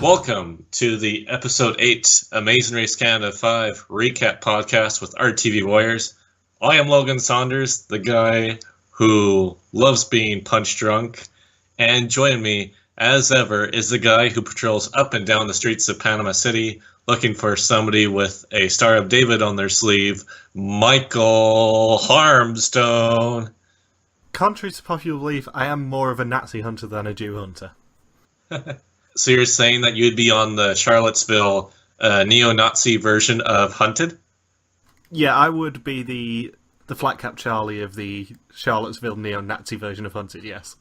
Welcome to the Episode 8 Amazing Race Canada 5 recap podcast with RTV Warriors. I am Logan Saunders, the guy who loves being punch drunk, and joining me, as ever, is the guy who patrols up and down the streets of Panama City looking for somebody with a Star of David on their sleeve, Michael Harmstone. Contrary to popular belief, I am more of a Nazi hunter than a Jew hunter. So you're saying that you'd be on the Charlottesville neo-Nazi version of Hunted? Yeah, I would be the flat cap Charlie of the Charlottesville neo-Nazi version of Hunted, yes.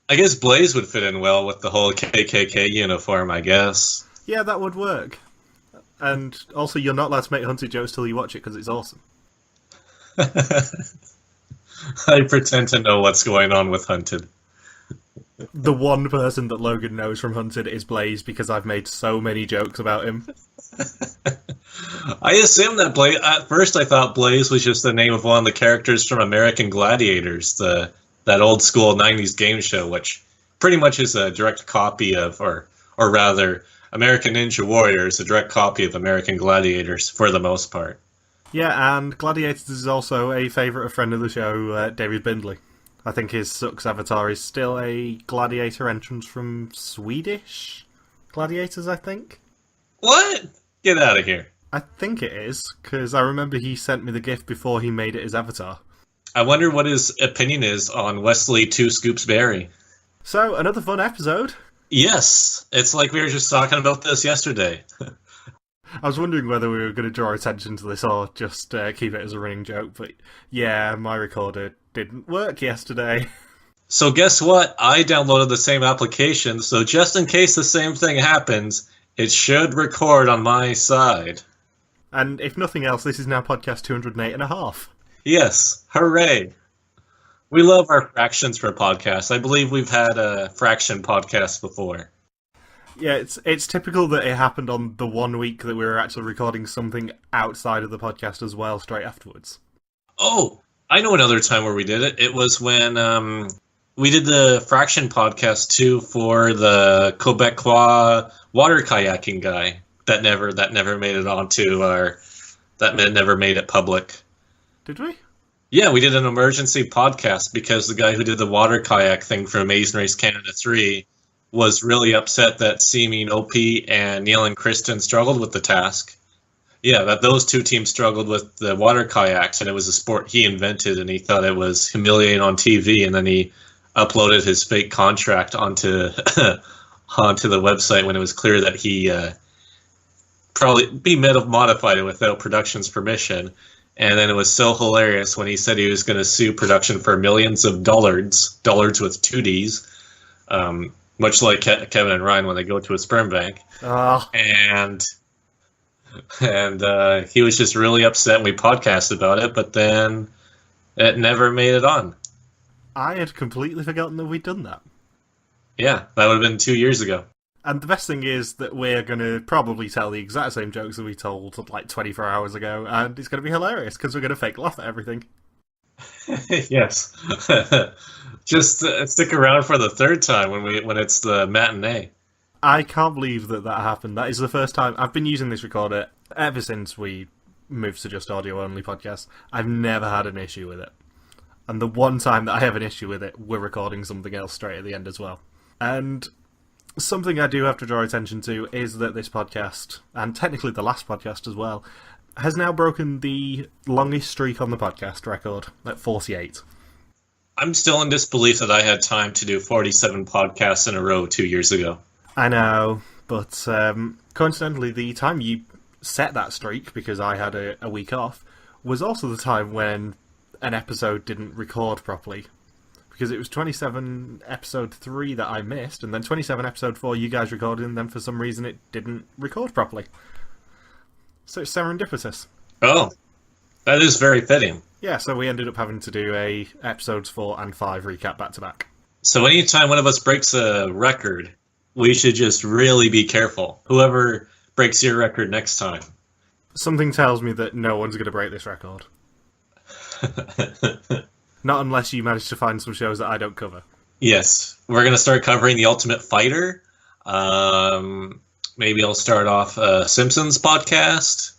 I guess Blaze would fit in well with the whole KKK uniform, I guess. Yeah, that would work. And also, you're not allowed to make Hunted jokes till you watch it, because it's awesome. I pretend to know what's going on with Hunted. The one person that Logan knows from Hunted is Blaze, because I've made so many jokes about him. I assumed that Blaze... At first I thought Blaze was just the name of one of the characters from American Gladiators, that old school 90s game show, which pretty much is a direct copy of, or rather, American Ninja Warrior is a direct copy of American Gladiators, for the most part. Yeah, and Gladiators is also a favourite of friend of the show, David Bindley. I think his Sux avatar is still a gladiator entrance from Swedish Gladiators, I think. What? Get out of here. I think it is, because I remember he sent me the gift before he made it his avatar. I wonder what his opinion is on Wesley Two Scoops Berry. So, another fun episode. Yes, it's like we were just talking about this yesterday. I was wondering whether we were going to draw attention to this or just keep it as a running joke, but yeah, my recorder didn't work yesterday. So guess what? I downloaded the same application, so just in case the same thing happens, it should record on my side. And if nothing else, this is now podcast 208 and a half. Yes, hooray. We love our fractions for podcasts. I believe we've had a fraction podcast before. Yeah, it's typical that it happened on the 1 week that we were actually recording something outside of the podcast as well, straight afterwards. Oh, I know another time where we did it. It was when we did the fraction podcast too for the Quebecois water kayaking guy that never made it onto never made it public. Did we? Yeah, we did an emergency podcast because the guy who did the water kayak thing for Amazing Race Canada 3 was really upset that Seeming OP and Neil and Kristen struggled with the task. Yeah, that those two teams struggled with the water kayaks, and it was a sport he invented, and he thought it was humiliating on TV, and then he uploaded his fake contract onto onto the website when it was clear that he might have modified it without production's permission. And then it was so hilarious when he said he was going to sue production for millions of dollars with two Ds, much like Kevin and Ryan when they go to a sperm bank. Oh. And he was just really upset, and we podcasted about it, but then it never made it on. I had completely forgotten that we'd done that. Yeah, that would have been 2 years ago. And the best thing is that we're going to probably tell the exact same jokes that we told like 24 hours ago, and it's going to be hilarious because we're going to fake laugh at everything. Yes. Just stick around for the third time when it's the matinee. I can't believe that happened. That is the first time. I've been using this recorder ever since we moved to just audio-only podcasts. I've never had an issue with it. And the one time that I have an issue with it, we're recording something else straight at the end as well. And something I do have to draw attention to is that this podcast, and technically the last podcast as well, has now broken the longest streak on the podcast record at 48. I'm still in disbelief that I had time to do 47 podcasts in a row 2 years ago. I know, but coincidentally, the time you set that streak, because I had a week off, was also the time when an episode didn't record properly. Because it was 27 episode 3 that I missed, and then 27 episode 4 you guys recorded, and then for some reason it didn't record properly. So it's serendipitous. Oh, that is very fitting. Yeah, so we ended up having to do a episodes 4 and 5 recap back-to-back. So anytime one of us breaks a record, we should just really be careful. Whoever breaks your record next time. Something tells me that no one's going to break this record. Not unless you manage to find some shows that I don't cover. Yes. We're going to start covering The Ultimate Fighter. Maybe I'll start off a Simpsons podcast.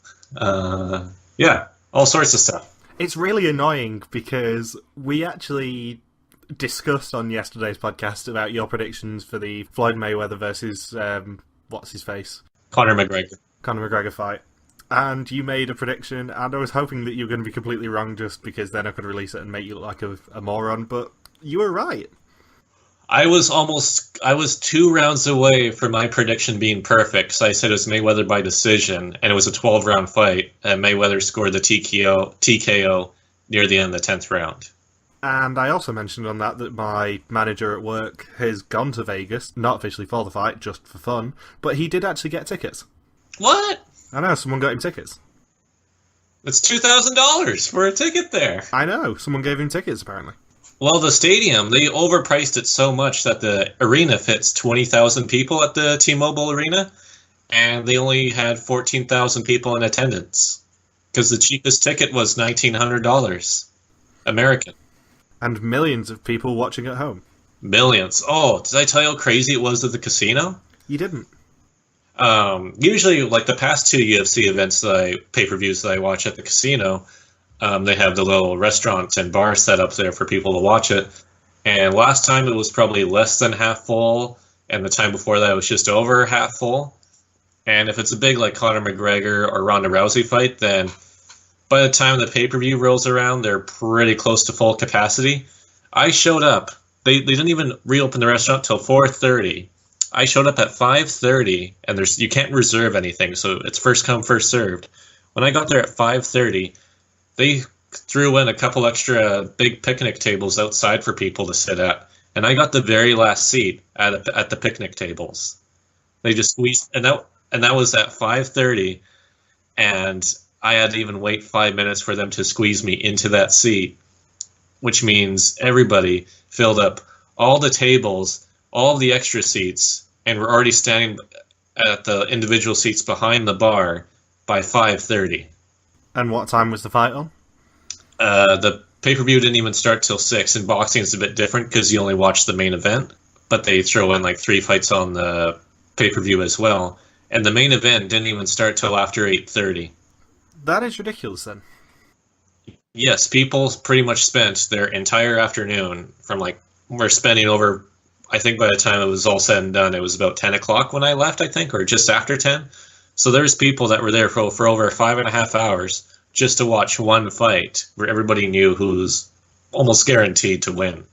Yeah, all sorts of stuff. It's really annoying because we actually discussed on yesterday's podcast about your predictions for the Floyd Mayweather versus what's his face? Conor McGregor fight. And you made a prediction, and I was hoping that you were going to be completely wrong just because then I could release it and make you look like a moron, but you were right. I was 2 rounds away from my prediction being perfect, so I said it was Mayweather by decision, and it was a 12-round fight, and Mayweather scored the TKO near the end of the 10th round. And I also mentioned on that my manager at work has gone to Vegas, not officially for the fight, just for fun, but he did actually get tickets. What? I know, someone got him tickets. It's $2,000 for a ticket there. I know, someone gave him tickets, apparently. Well, the stadium, they overpriced it so much that the arena fits 20,000 people at the T-Mobile Arena, and they only had 14,000 people in attendance, because the cheapest ticket was $1,900 American. And millions of people watching at home. Millions. Oh, did I tell you how crazy it was at the casino? You didn't. Usually, like the past 2 UFC events pay-per-views that I watch at the casino, they have the little restaurant and bar set up there for people to watch it. And last time it was probably less than half full, and the time before that it was just over half full. And if it's a big like Conor McGregor or Ronda Rousey fight, then by the time the pay-per-view rolls around, they're pretty close to full capacity. I showed up. They didn't even reopen the restaurant till 4:30. I showed up at 5:30, and you can't reserve anything, so it's first come, first served. When I got there at 5:30, they threw in a couple extra big picnic tables outside for people to sit at, and I got the very last seat at the picnic tables. They just squeezed, and that was at 5:30, and I had to even wait 5 minutes for them to squeeze me into that seat, which means everybody filled up all the tables, all the extra seats, and we're already standing at the individual seats behind the bar by 5:30. And what time was the fight on? The pay-per-view didn't even start till 6, and boxing is a bit different because you only watch the main event, but they throw in like 3 fights on the pay-per-view as well. And the main event didn't even start till after 8:30. That is ridiculous then. Yes, people pretty much spent their entire afternoon we're spending over, I think by the time it was all said and done, it was about 10 o'clock when I left, I think, or just after 10. So there's people that were there for over 5.5 hours just to watch one fight where everybody knew who's almost guaranteed to win.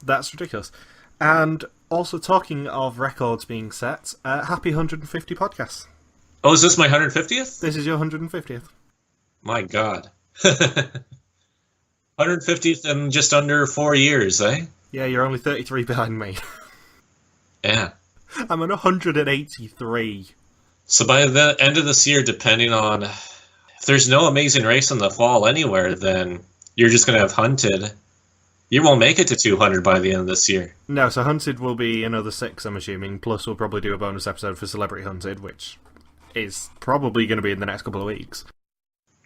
That's ridiculous. And also talking of records being set, happy 150 podcasts. Oh, is this my 150th? This is your 150th. My God. 150th in just under 4 years, eh? Yeah, you're only 33 behind me. Yeah. I'm on 183. So by the end of this year, depending on... If there's no Amazing Race in the fall anywhere, then you're just going to have Hunted. You won't make it to 200 by the end of this year. No, so Hunted will be another 6, I'm assuming. Plus we'll probably do a bonus episode for Celebrity Hunted, which is probably going to be in the next couple of weeks.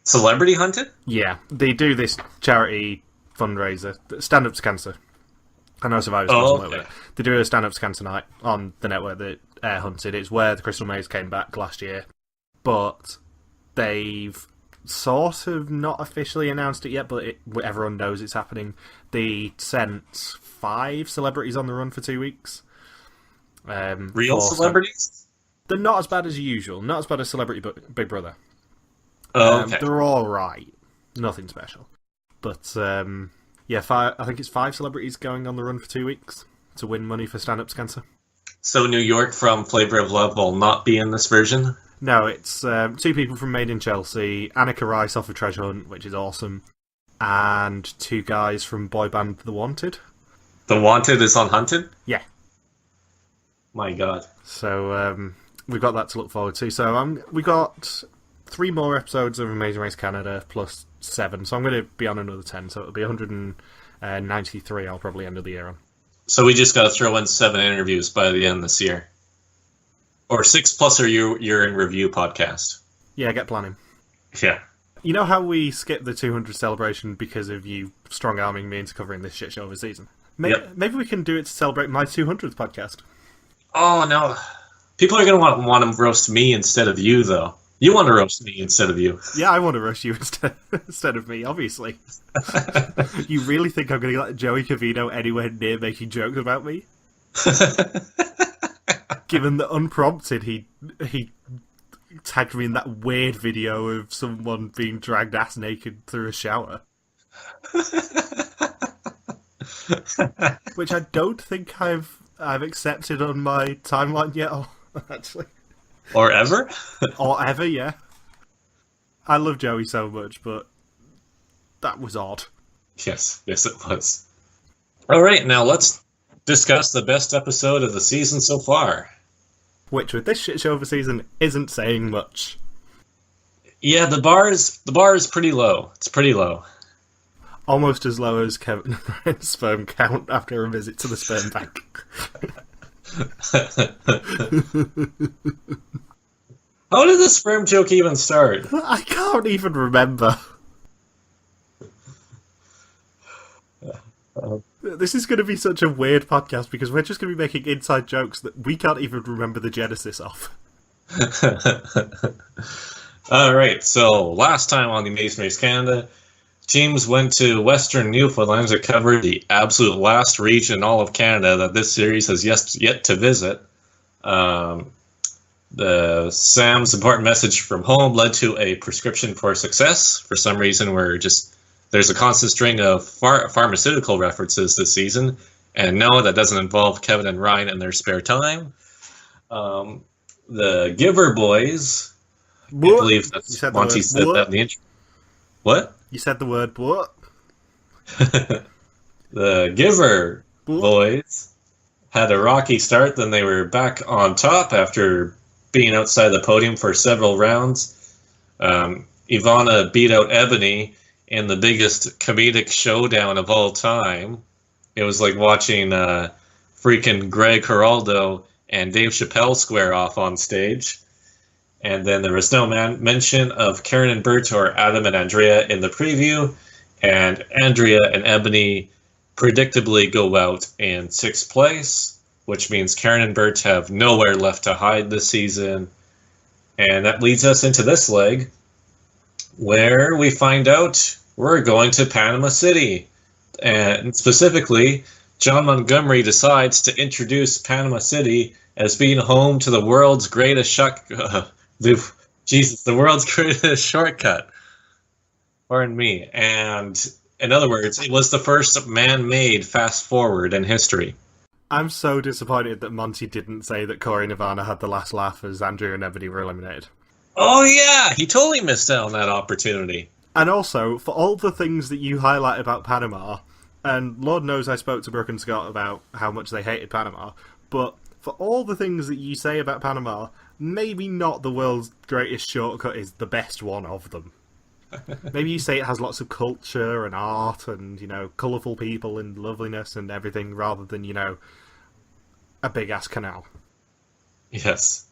Celebrity Hunted? Yeah, they do this charity fundraiser, Stand Up to Cancer. I know Survivor's done with it. They do a Stand Up to Cancer night on the network that Air Hunted. It's where the Crystal Maze came back last year. But they've sort of not officially announced it yet, but everyone knows it's happening. They sent 5 celebrities on the run for 2 weeks. Real celebrities? They're not as bad as usual. Not as bad as Celebrity Big Brother. Oh, okay. They're all right. Nothing special. But, yeah, I think it's 5 celebrities going on the run for 2 weeks to win money for Stand Up to Cancer. So New York from Flavor of Love will not be in this version? No, it's 2 people from Made in Chelsea, Annika Rice off of Treasure Hunt, which is awesome, and 2 guys from boy band The Wanted. The Wanted is on Hunted? Yeah. My God. So we've got that to look forward to. So we got 3 more episodes of Amazing Race Canada plus 7, so I'm going to be on another 10, so it'll be 193 I'll probably end of the year on. So we just got to throw in 7 interviews by the end of this year. Or 6 plus or you're in review podcast. Yeah, get planning. Yeah. You know how we skipped the 200 celebration because of you strong-arming me into covering this shit show of a season? Maybe we can do it to celebrate my 200th podcast. Oh, no. People are going to want to roast me instead of you, though. You want to roast me instead of you. Yeah, I want to roast you instead of me, obviously. You really think I'm going to let Joey Cavino anywhere near making jokes about me? Given that unprompted, he tagged me in that weird video of someone being dragged ass naked through a shower. Which I don't think I've accepted on my timeline yet, actually. Or ever? Or ever, yeah. I love Joey so much, but that was odd. Yes, it was. Alright, now let's discuss the best episode of the season so far. Which, with this shit show of a season, isn't saying much. Yeah, the bar is pretty low. It's pretty low. Almost as low as Kevin and Brian's sperm count after a visit to the sperm bank. How did the sperm joke even start? I can't even remember. This is going to be such a weird podcast because we're just going to be making inside jokes that we can't even remember the genesis of. Alright, so last time on the Amazing Race Canada, teams went to Western Newfoundland to cover the absolute last region in all of Canada that this series has yet to visit. Sam's important message from home led to a prescription for success. For some reason, there's a constant string of pharmaceutical references this season, and no, that doesn't involve Kevin and Ryan in their spare time. The Giver boys, I believe that's Monty said that in the intro. What? You said the word what? The Giver boys had a rocky start, then they were back on top after being outside the podium for several rounds. Ivana beat out Ebony in the biggest comedic showdown of all time. It was like watching freaking Greg Giraldo and Dave Chappelle square off on stage. And then there was no mention of Karen and Bert or Adam and Andrea in the preview. And Andrea and Ebony predictably go out in 6th place, which means Karen and Bert have nowhere left to hide this season. And that leads us into this leg, where we find out we're going to Panama City. And specifically, John Montgomery decides to introduce Panama City as being home to the world's greatest the world's greatest shortcut. Pardon me. And in other words, it was the first man-made fast forward in history. I'm so disappointed that Monty didn't say that Corey and Ivana had the last laugh as Andrea and Ebony were eliminated. Oh yeah, he totally missed out on that opportunity. And also, for all the things that you highlight about Panama, and Lord knows I spoke to Brooke and Scott about how much they hated Panama, but for all the things that you say about Panama, maybe not the world's greatest shortcut is the best one of them. Maybe you say it has lots of culture and art and, colourful people and loveliness and everything rather than, a big-ass canal. Yes.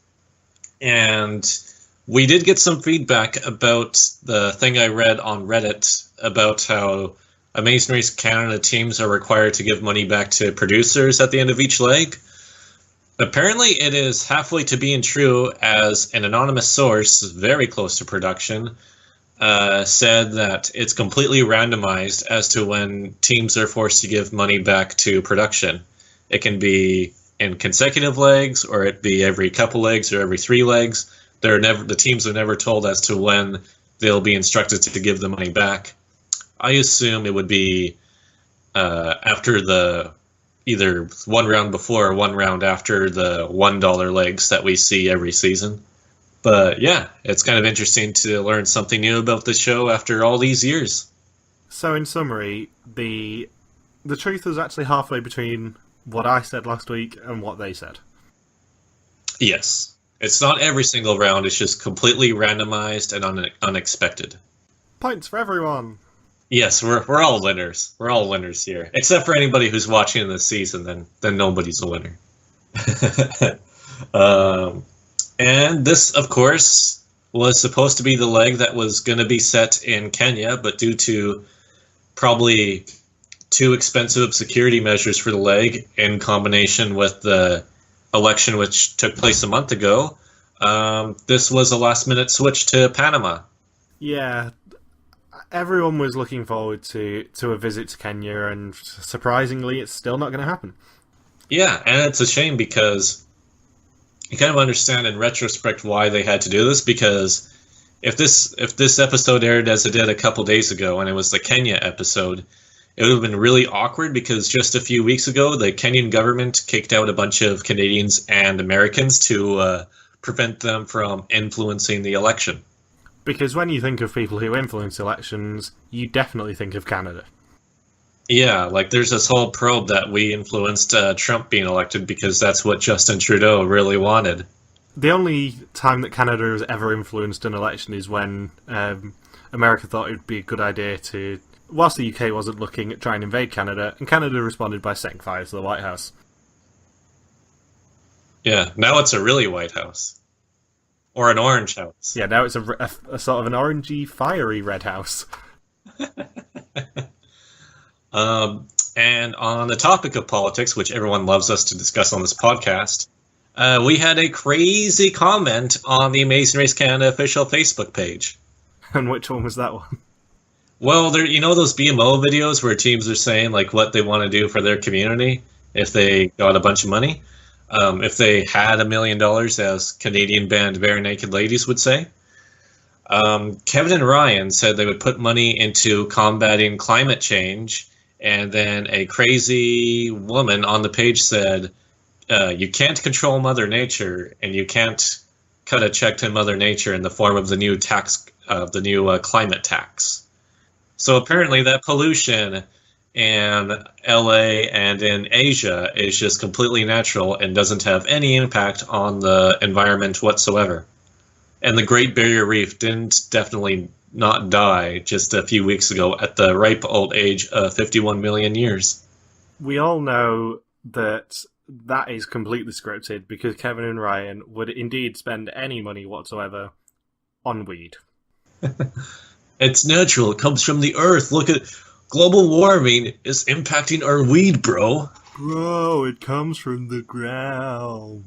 And we did get some feedback about the thing I read on Reddit about how Amazing Race Canada teams are required to give money back to producers at the end of each leg. Apparently it is halfway to being true, as an anonymous source very close to production said that it's completely randomized as to when teams are forced to give money back to production. It can be in consecutive legs, or it be every couple legs, or every 3 legs. The teams are never told as to when they'll be instructed to give the money back. I assume it would be after either one round before or one round after the $1 legs that we see every season. But yeah, it's kind of interesting to learn something new about the show after all these years. So in summary, the truth was actually halfway between what I said last week and what they said. Yes. It's not every single round, it's just completely randomized and unexpected. Points for everyone! Yes, we're all winners. We're all winners here. Except for anybody who's watching this season, then nobody's a winner. And this, of course, was supposed to be the leg that was going to be set in Kenya, but due to probably too expensive security measures for the leg, in combination with the election, which took place a month ago, this was a last-minute switch to Panama. Yeah, everyone was looking forward to a visit to Kenya, and surprisingly, it's still not going to happen. Yeah, and it's a shame because you kind of understand in retrospect why they had to do this, because if this episode aired as it did a couple days ago, and it was the Kenya episode, it would have been really awkward because just a few weeks ago, the Kenyan government kicked out a bunch of Canadians and Americans to prevent them from influencing the election. Because when you think of people who influence elections, you definitely think of Canada. Yeah, like there's this whole probe that we influenced Trump being elected because that's what Justin Trudeau really wanted. The only time that Canada has ever influenced an election is when America thought it would be a good idea to, whilst the UK wasn't looking at trying to invade Canada, and Canada responded by setting fire to the White House. Yeah, now it's a really White House. Or an orange house. Yeah, now it's a sort of an orangey, fiery red house. And on the topic of politics, which everyone loves us to discuss on this podcast, we had a crazy comment on the Amazing Race Canada official Facebook page. And which one was that one? Well, there, you know those BMO videos where teams are saying like what they want to do for their community if they got a bunch of money? If they had $1 million, as Canadian band Bare Naked Ladies would say. Kevin and Ryan said they would put money into combating climate change, and then a crazy woman on the page said, you can't control Mother Nature, and you can't cut a check to Mother Nature in the form of the new tax, the new climate tax. So apparently that pollution in LA and in Asia is just completely natural and doesn't have any impact on the environment whatsoever. And the Great Barrier Reef didn't definitely not die just a few weeks ago at the ripe old age of 51 million years. We all know that is completely scripted because Kevin and Ryan would indeed spend any money whatsoever on weed. It's natural. It comes from the earth. Look at global warming is impacting our weed, bro. Bro, it comes from the ground.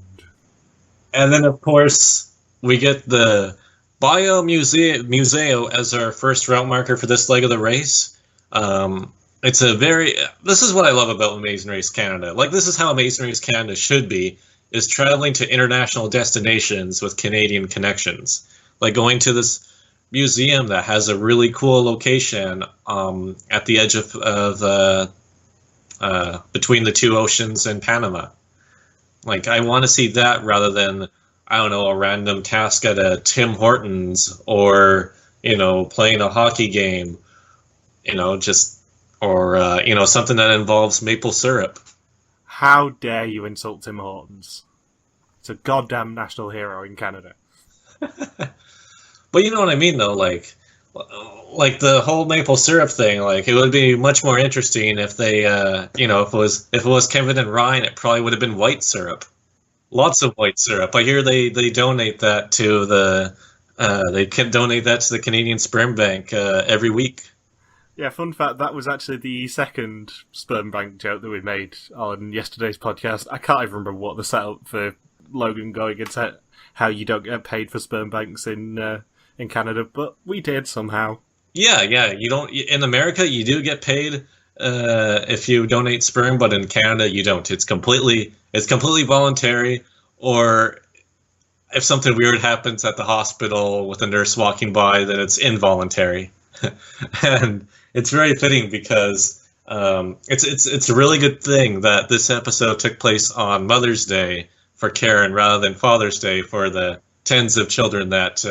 And then, of course, we get the Museo as our first route marker for this leg of the race. This is what I love about Amazing Race Canada. Like, this is how Amazing Race Canada should be, is traveling to international destinations with Canadian connections. Like going to this museum that has a really cool location at the edge of between the two oceans in Panama. Like, I want to see that rather than, I don't know, a random task at a Tim Hortons or, playing a hockey game, or something that involves maple syrup. How dare you insult Tim Hortons? It's a goddamn national hero in Canada. But you know what I mean, though, like the whole maple syrup thing. Like, it would be much more interesting if they, if it was Kevin and Ryan, it probably would have been white syrup, lots of white syrup. I hear they donate that to the Canadian Sperm Bank every week. Yeah, fun fact, that was actually the second sperm bank joke that we made on yesterday's podcast. I can't even remember what the setup for Logan going into how you don't get paid for sperm banks in Canada, but we did somehow. Yeah. You don't. In America, you do get paid if you donate sperm, but in Canada, you don't. It's completely voluntary. Or if something weird happens at the hospital with a nurse walking by, then it's involuntary. And it's very fitting because it's a really good thing that this episode took place on Mother's Day for Karen rather than Father's Day for the tens of children that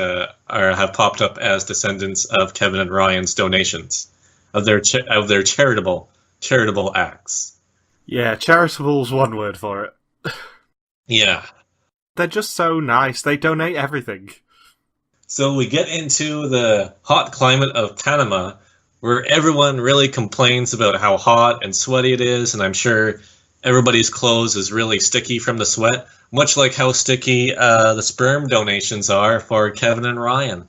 have popped up as descendants of Kevin and Ryan's donations of their charitable acts. Yeah, charitable's one word for it. Yeah. They're just so nice. They donate everything. So we get into the hot climate of Panama, where everyone really complains about how hot and sweaty it is, and I'm sure everybody's clothes is really sticky from the sweat, much like how sticky the sperm donations are for Kevin and Ryan.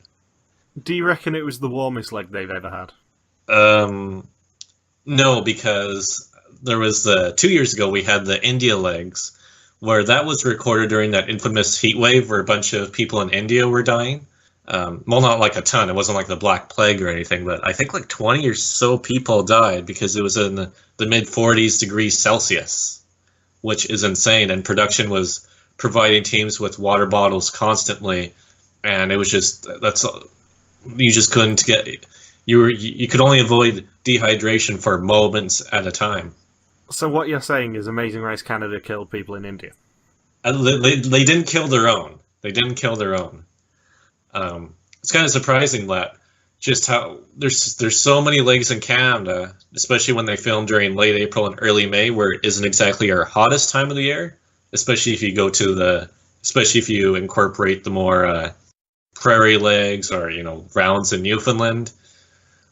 Do you reckon it was the warmest leg they've ever had? No, because there was 2 years ago we had the India legs, where that was recorded during that infamous heat wave where a bunch of people in India were dying. Well, not like a ton. It wasn't like the Black Plague or anything, but I think like 20 or so people died because it was in the mid 40s degrees Celsius, which is insane. And production was providing teams with water bottles constantly, and it was just you just couldn't get you could only avoid dehydration for moments at a time. So what you're saying is Amazing Race Canada killed people in India? They didn't kill their own. They didn't kill their own. It's kind of surprising that just how there's so many lakes in Canada, especially when they film during late April and early May, where it isn't exactly our hottest time of the year. Especially if you go to especially if you incorporate the more prairie lakes or rounds in Newfoundland.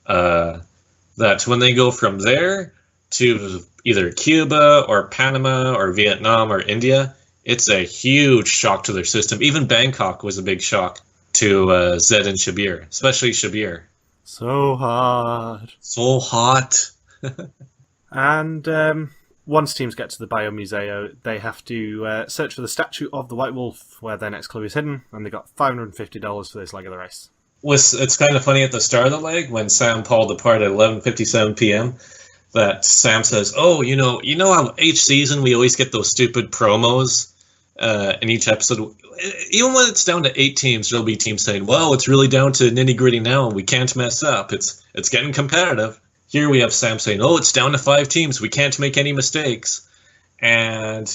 That when they go from there to either Cuba or Panama or Vietnam or India, it's a huge shock to their system. Even Bangkok was a big shock to Zed and Shabir, especially Shabir. So hot. So hot. And once teams get to the Biomuseo, they have to search for the statue of the White Wolf, where their next clue is hidden, and they got $550 for this leg of the race. It's kind of funny at the start of the leg when Sam Paul depart at 11:57 p.m. that Sam says, "Oh, you know how each season we always get those stupid promos in each episode. Even when it's down to 8 teams, there'll be teams saying, "Well, it's really down to nitty gritty now, and we can't mess up. It's getting competitive." Here we have Sam saying, "Oh, it's down to 5 teams. We can't make any mistakes." And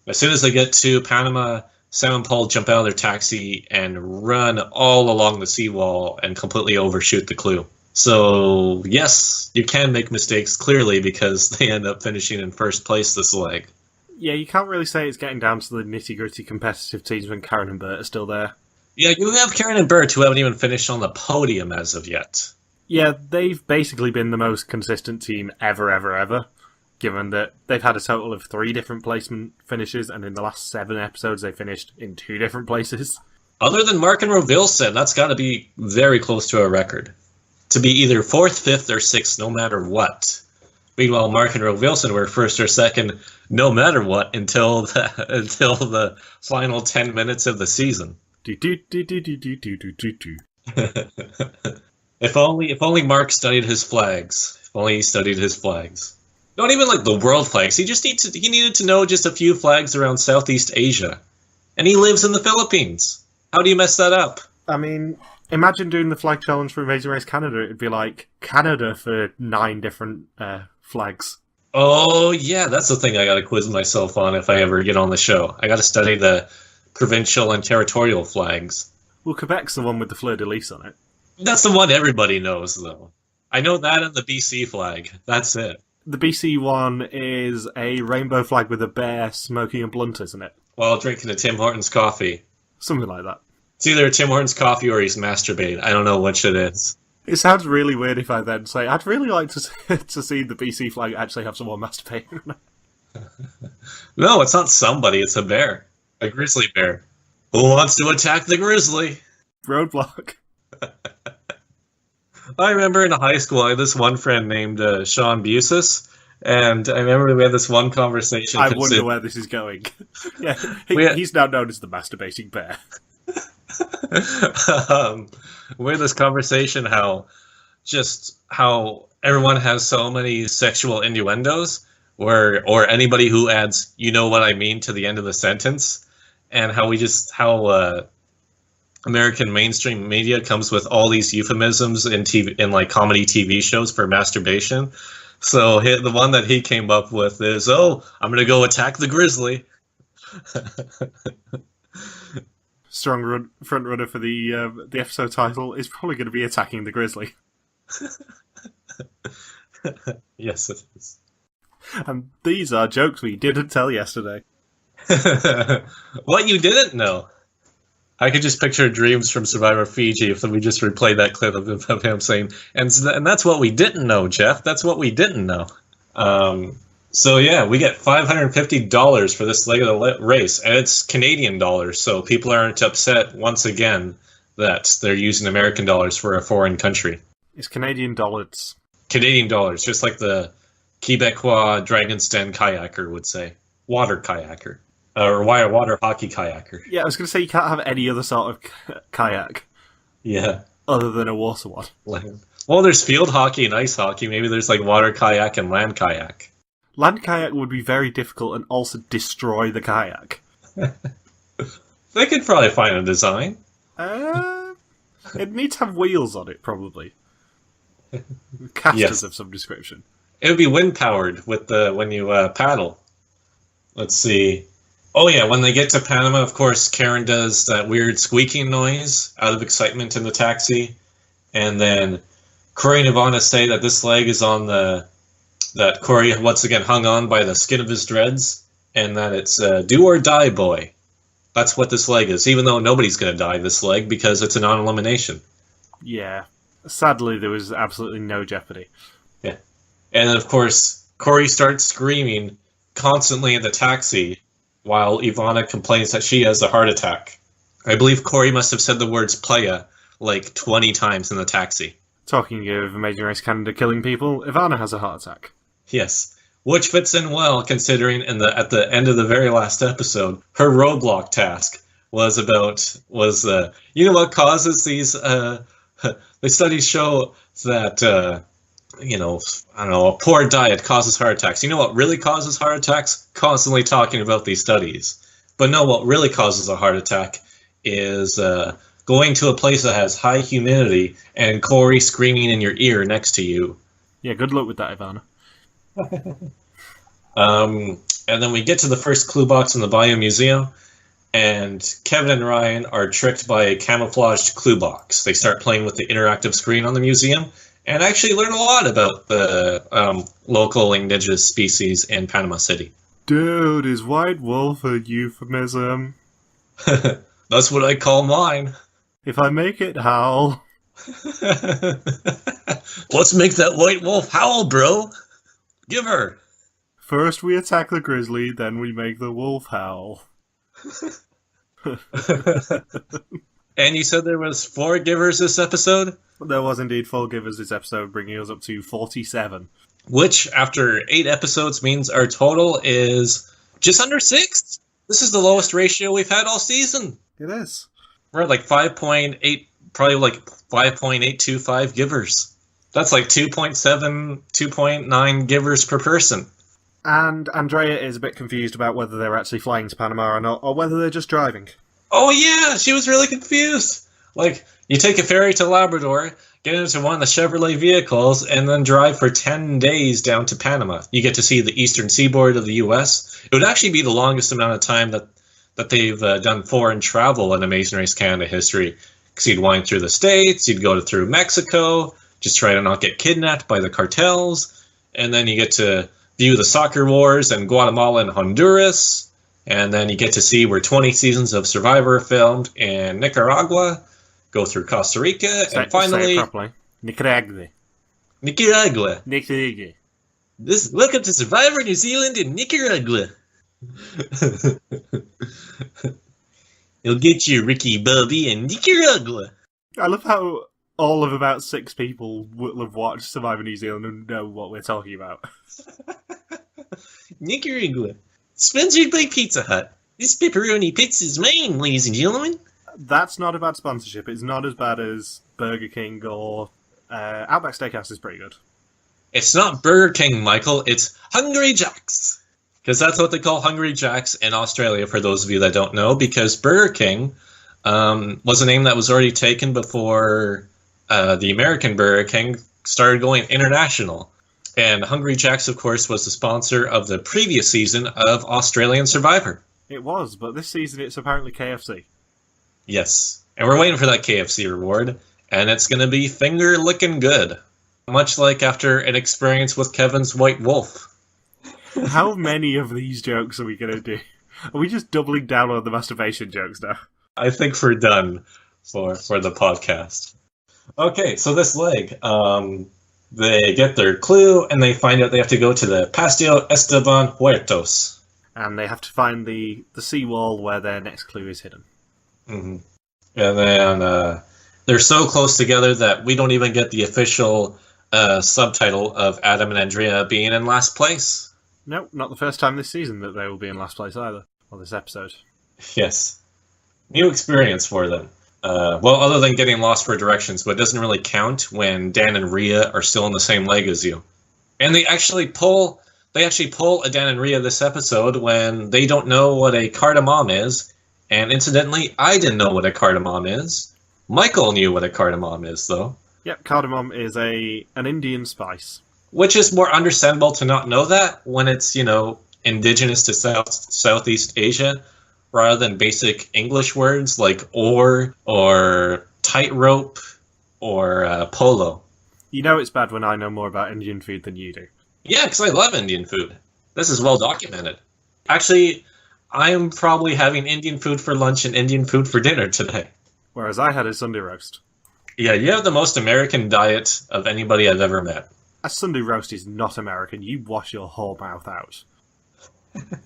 as soon as they get to Panama, Sam and Paul jump out of their taxi and run all along the seawall and completely overshoot the clue. So, yes, you can make mistakes, clearly, because they end up finishing in first place this leg. Yeah, you can't really say it's getting down to the nitty-gritty competitive teams when Karen and Bert are still there. Yeah, you have Karen and Bert who haven't even finished on the podium as of yet. Yeah, they've basically been the most consistent team ever, given that they've had a total of 3 different placement finishes, and in the last 7 episodes they finished in 2 different places. Other than Mark and Rovilson, that's got to be very close to a record. To be either 4th, 5th, or 6th, no matter what. Meanwhile, Mark and Rovilson were 1st or 2nd, no matter what, until the final 10 minutes of the season. If only Mark studied his flags. If only he studied his flags. Not even like the world flags. He needed to know just a few flags around Southeast Asia. And he lives in the Philippines. How do you mess that up? I mean, imagine doing the flag challenge for Amazing Race Canada. It'd be like Canada for 9 different flags. Oh, yeah, that's the thing I gotta quiz myself on if I ever get on the show. I gotta study the provincial and territorial flags. Well, Quebec's the one with the fleur-de-lis on it. That's the one everybody knows, though. I know that and the BC flag. That's it. The BC one is a rainbow flag with a bear smoking a blunt, isn't it? While drinking a Tim Hortons coffee. Something like that. It's either a Tim Hortons coffee or he's masturbating. I don't know which it is. It sounds really weird if I then say, I'd really like to see the BC flag actually have someone masturbating. No, it's not somebody. It's a bear. A grizzly bear. Who wants to attack the grizzly? Roadblock. I remember in high school, I had this one friend named Sean Busis, and I remember we had this one conversation. I wonder where this is going. Yeah, he's now known as the masturbating bear. We had this conversation how everyone has so many sexual innuendos, or anybody who adds "you know what I mean" to the end of the sentence, and how American mainstream media comes with all these euphemisms in like comedy TV shows for masturbation. So the one that he came up with is, "Oh, I'm gonna go attack the grizzly." Strong front runner for the episode title is probably going to be attacking the grizzly. Yes, it is. And these are jokes we didn't tell yesterday. What you didn't know. I could just picture Dreams from Survivor Fiji if we just replayed that clip of him saying, and that's what we didn't know, Jeff. That's what we didn't know. So yeah, we get $550 for this leg of the race, and it's Canadian dollars, so people aren't upset once again that they're using American dollars for a foreign country. It's Canadian dollars. Canadian dollars, just like the Quebecois Dragon's Den kayaker would say. Water kayaker. Or water hockey kayaker. Yeah, I was going to say you can't have any other sort of kayak Yeah. other than a water one. Well, there's field hockey and ice hockey. Maybe there's like water kayak and land kayak. Land kayak would be very difficult and also destroy the kayak. They could probably find a design. It'd need to have wheels on it, probably. Casters of some description. It would be wind powered with when you paddle. Let's see. Oh yeah, when they get to Panama, of course, Karen does that weird squeaking noise out of excitement in the taxi, and then Corey and Ivana say that this leg is on that Corey once again hung on by the skin of his dreads, and that it's do or die boy. That's what this leg is, even though nobody's going to die this leg because it's a non-elimination. Yeah. Sadly, there was absolutely no jeopardy. Yeah. And then, of course, Corey starts screaming constantly in the taxi while Ivana complains that she has a heart attack. I believe Corey must have said the words playa like 20 times in the taxi. Talking of Amazing Race Canada killing people, Ivana has a heart attack. Yes. Which fits in well, considering at the end of the very last episode, her roadblock task was you know what causes these. The studies show that a poor diet causes heart attacks. You know what really causes heart attacks? Constantly talking about these studies. But no, what really causes a heart attack is going to a place that has high humidity and Corey screaming in your ear next to you. Yeah, good luck with that, Ivana. And then we get to the first clue box in the Bayou Museum, and Kevin and Ryan are tricked by a camouflaged clue box. They start playing with the interactive screen on the museum and actually learn a lot about the local indigenous species in Panama City. Dude, is white wolf a euphemism? That's what I call mine. If I make it howl. Let's make that white wolf howl, bro. Give her. First we attack the grizzly, then we make the wolf howl. And you said there was 4 givers this episode? There was indeed 4 givers this episode, bringing us up to 47. Which, after 8 episodes, means our total is just under 6. This is the lowest ratio we've had all season. It is. We're at like 5.8, probably like 5.825 givers. That's like 2.7, 2.9 givers per person. And Andrea is a bit confused about whether they're actually flying to Panama or not, or whether they're just driving. Oh yeah, she was really confused. Like, you take a ferry to Labrador, get into one of the Chevrolet vehicles, and then drive for 10 days down to Panama. You get to see the eastern seaboard of the U.S. It would actually be the longest amount of time that they've done foreign travel in Amazing Race Canada history. Because you'd wind through the States, you'd go through Mexico, just try to not get kidnapped by the cartels, and then you get to view the soccer wars in Guatemala and Honduras, and then you get to see where 20 seasons of Survivor are filmed in Nicaragua, go through Costa Rica, and finally... Say it properly. Nicaragua. Nicaragua. Nicaragua. Welcome to Survivor New Zealand in Nicaragua. You'll get you, Ricky Bobby, in Nicaragua. I love how all of about 6 people will have watched Survivor New Zealand and know what we're talking about. Nicaragua. Sponsored by Pizza Hut. This pepperoni pizza is mine, ladies and gentlemen. That's not a bad sponsorship. It's not as bad as Burger King or Outback Steakhouse is pretty good. It's not Burger King, Michael. It's Hungry Jack's. Because that's what they call Hungry Jack's in Australia, for those of you that don't know. Because Burger King was a name that was already taken before the American Burger King started going international. And Hungry Jack's, of course, was the sponsor of the previous season of Australian Survivor. It was, but this season it's apparently KFC. Yes. And we're waiting for that KFC reward. And it's going to be finger-licking good. Much like after an experience with Kevin's White Wolf. How many of these jokes are we going to do? Are we just doubling down on the masturbation jokes now? I think we're done for the podcast. Okay, so this leg, they get their clue, and they find out they have to go to the Paseo Esteban Huertos. And they have to find the seawall where their next clue is hidden. Mm-hmm. And then they're so close together that we don't even get the official subtitle of Adam and Andrea being in last place. No, not the first time this season that they will be in last place either. on this episode. Yes. New experience for them. Well, other than getting lost for directions, but it doesn't really count when Dan and Rhea are still in the same leg as you. And they actually pull a Dan and Rhea this episode when they don't know what a cardamom is. And incidentally, I didn't know what a cardamom is. Michael knew what a cardamom is, though. Yep, cardamom is an Indian spice. Which is more understandable to not know that when it's, indigenous to Southeast Asia, rather than basic English words like oar or tightrope or polo. You know it's bad when I know more about Indian food than you do. Yeah, because I love Indian food. This is well documented. Actually, I am probably having Indian food for lunch and Indian food for dinner today. Whereas I had a Sunday roast. Yeah, you have the most American diet of anybody I've ever met. A Sunday roast is not American. You wash your whole mouth out.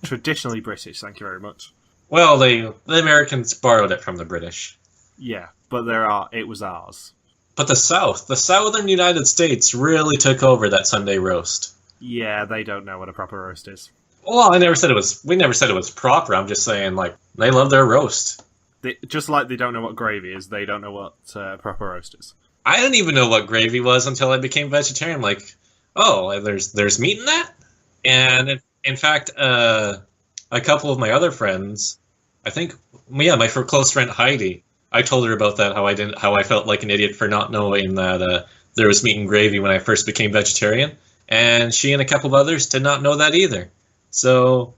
Traditionally British, thank you very much. Well, the Americans borrowed it from the British. Yeah, but it was ours. But the southern United States really took over that Sunday roast. Yeah, they don't know what a proper roast is. Well, we never said it was proper. I'm just saying, they love their roast. Just like they don't know what gravy is, they don't know what proper roast is. I didn't even know what gravy was until I became vegetarian. There's meat in that? And in fact, a couple of my other friends, my close friend Heidi, I told her about that, how I felt like an idiot for not knowing that there was meat and gravy when I first became vegetarian. And she and a couple of others did not know that either. So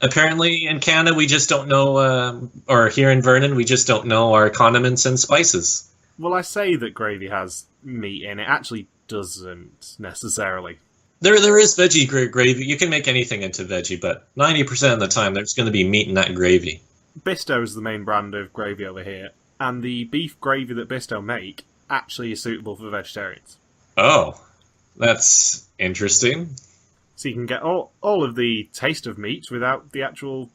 apparently in Canada, we just don't know, or here in Vernon, we just don't know our condiments and spices. Well, I say that gravy has meat in it. Actually doesn't necessarily. There is veggie gravy. You can make anything into veggie, but 90% of the time there's going to be meat in that gravy. Bisto is the main brand of gravy over here, and the beef gravy that Bisto make actually is suitable for vegetarians. Oh, that's interesting. So you can get all of the taste of meat without the actual,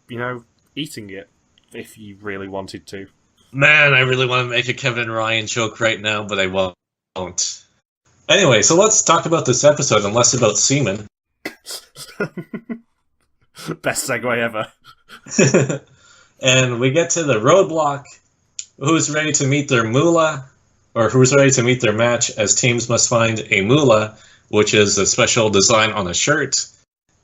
eating it, if you really wanted to. Man, I really want to make a Kevin and Ryan joke right now, but I won't. Anyway, so let's talk about this episode and less about semen. Best segue ever. And we get to the roadblock. Who's ready to meet their moolah? Or who's ready to meet their match, as teams must find a moolah, which is a special design on a shirt.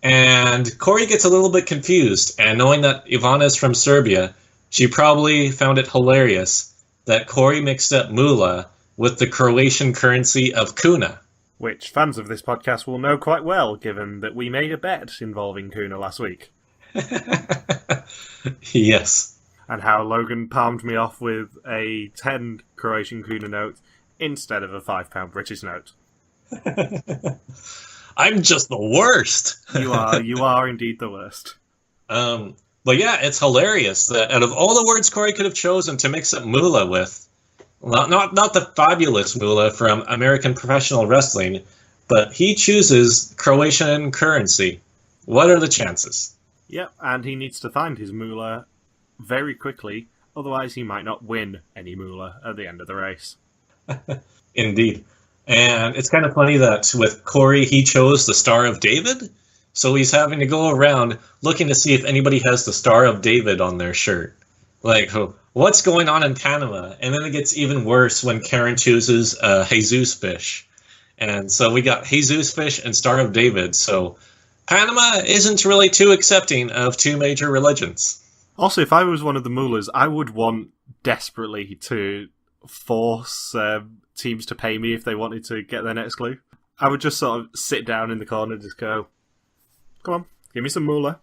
And Corey gets a little bit confused, and knowing that Ivana is from Serbia, she probably found it hilarious that Corey mixed up moolah with the Croatian currency of kuna. Which fans of this podcast will know quite well, given that we made a bet involving kuna last week. Yes. And how Logan palmed me off with a 10 Croatian kuna note instead of a £5 British note. I'm just the worst. You are indeed the worst. But yeah, it's hilarious that out of all the words Corey could have chosen to mix up moolah with, not the fabulous moolah from American Professional Wrestling, but he chooses Croatian currency. What are the chances? Yep, and he needs to find his moolah very quickly, otherwise he might not win any moolah at the end of the race. Indeed. And it's kind of funny that with Corey, he chose the Star of David, so he's having to go around looking to see if anybody has the Star of David on their shirt. Like, what's going on in Panama? And then it gets even worse when Karen chooses Jesus fish. And so we got Jesus fish and Star of David, so Panama isn't really too accepting of two major religions. Also, if I was one of the mullahs, I would want desperately to force teams to pay me if they wanted to get their next clue. I would just sort of sit down in the corner and just go, come on, give me some moolah.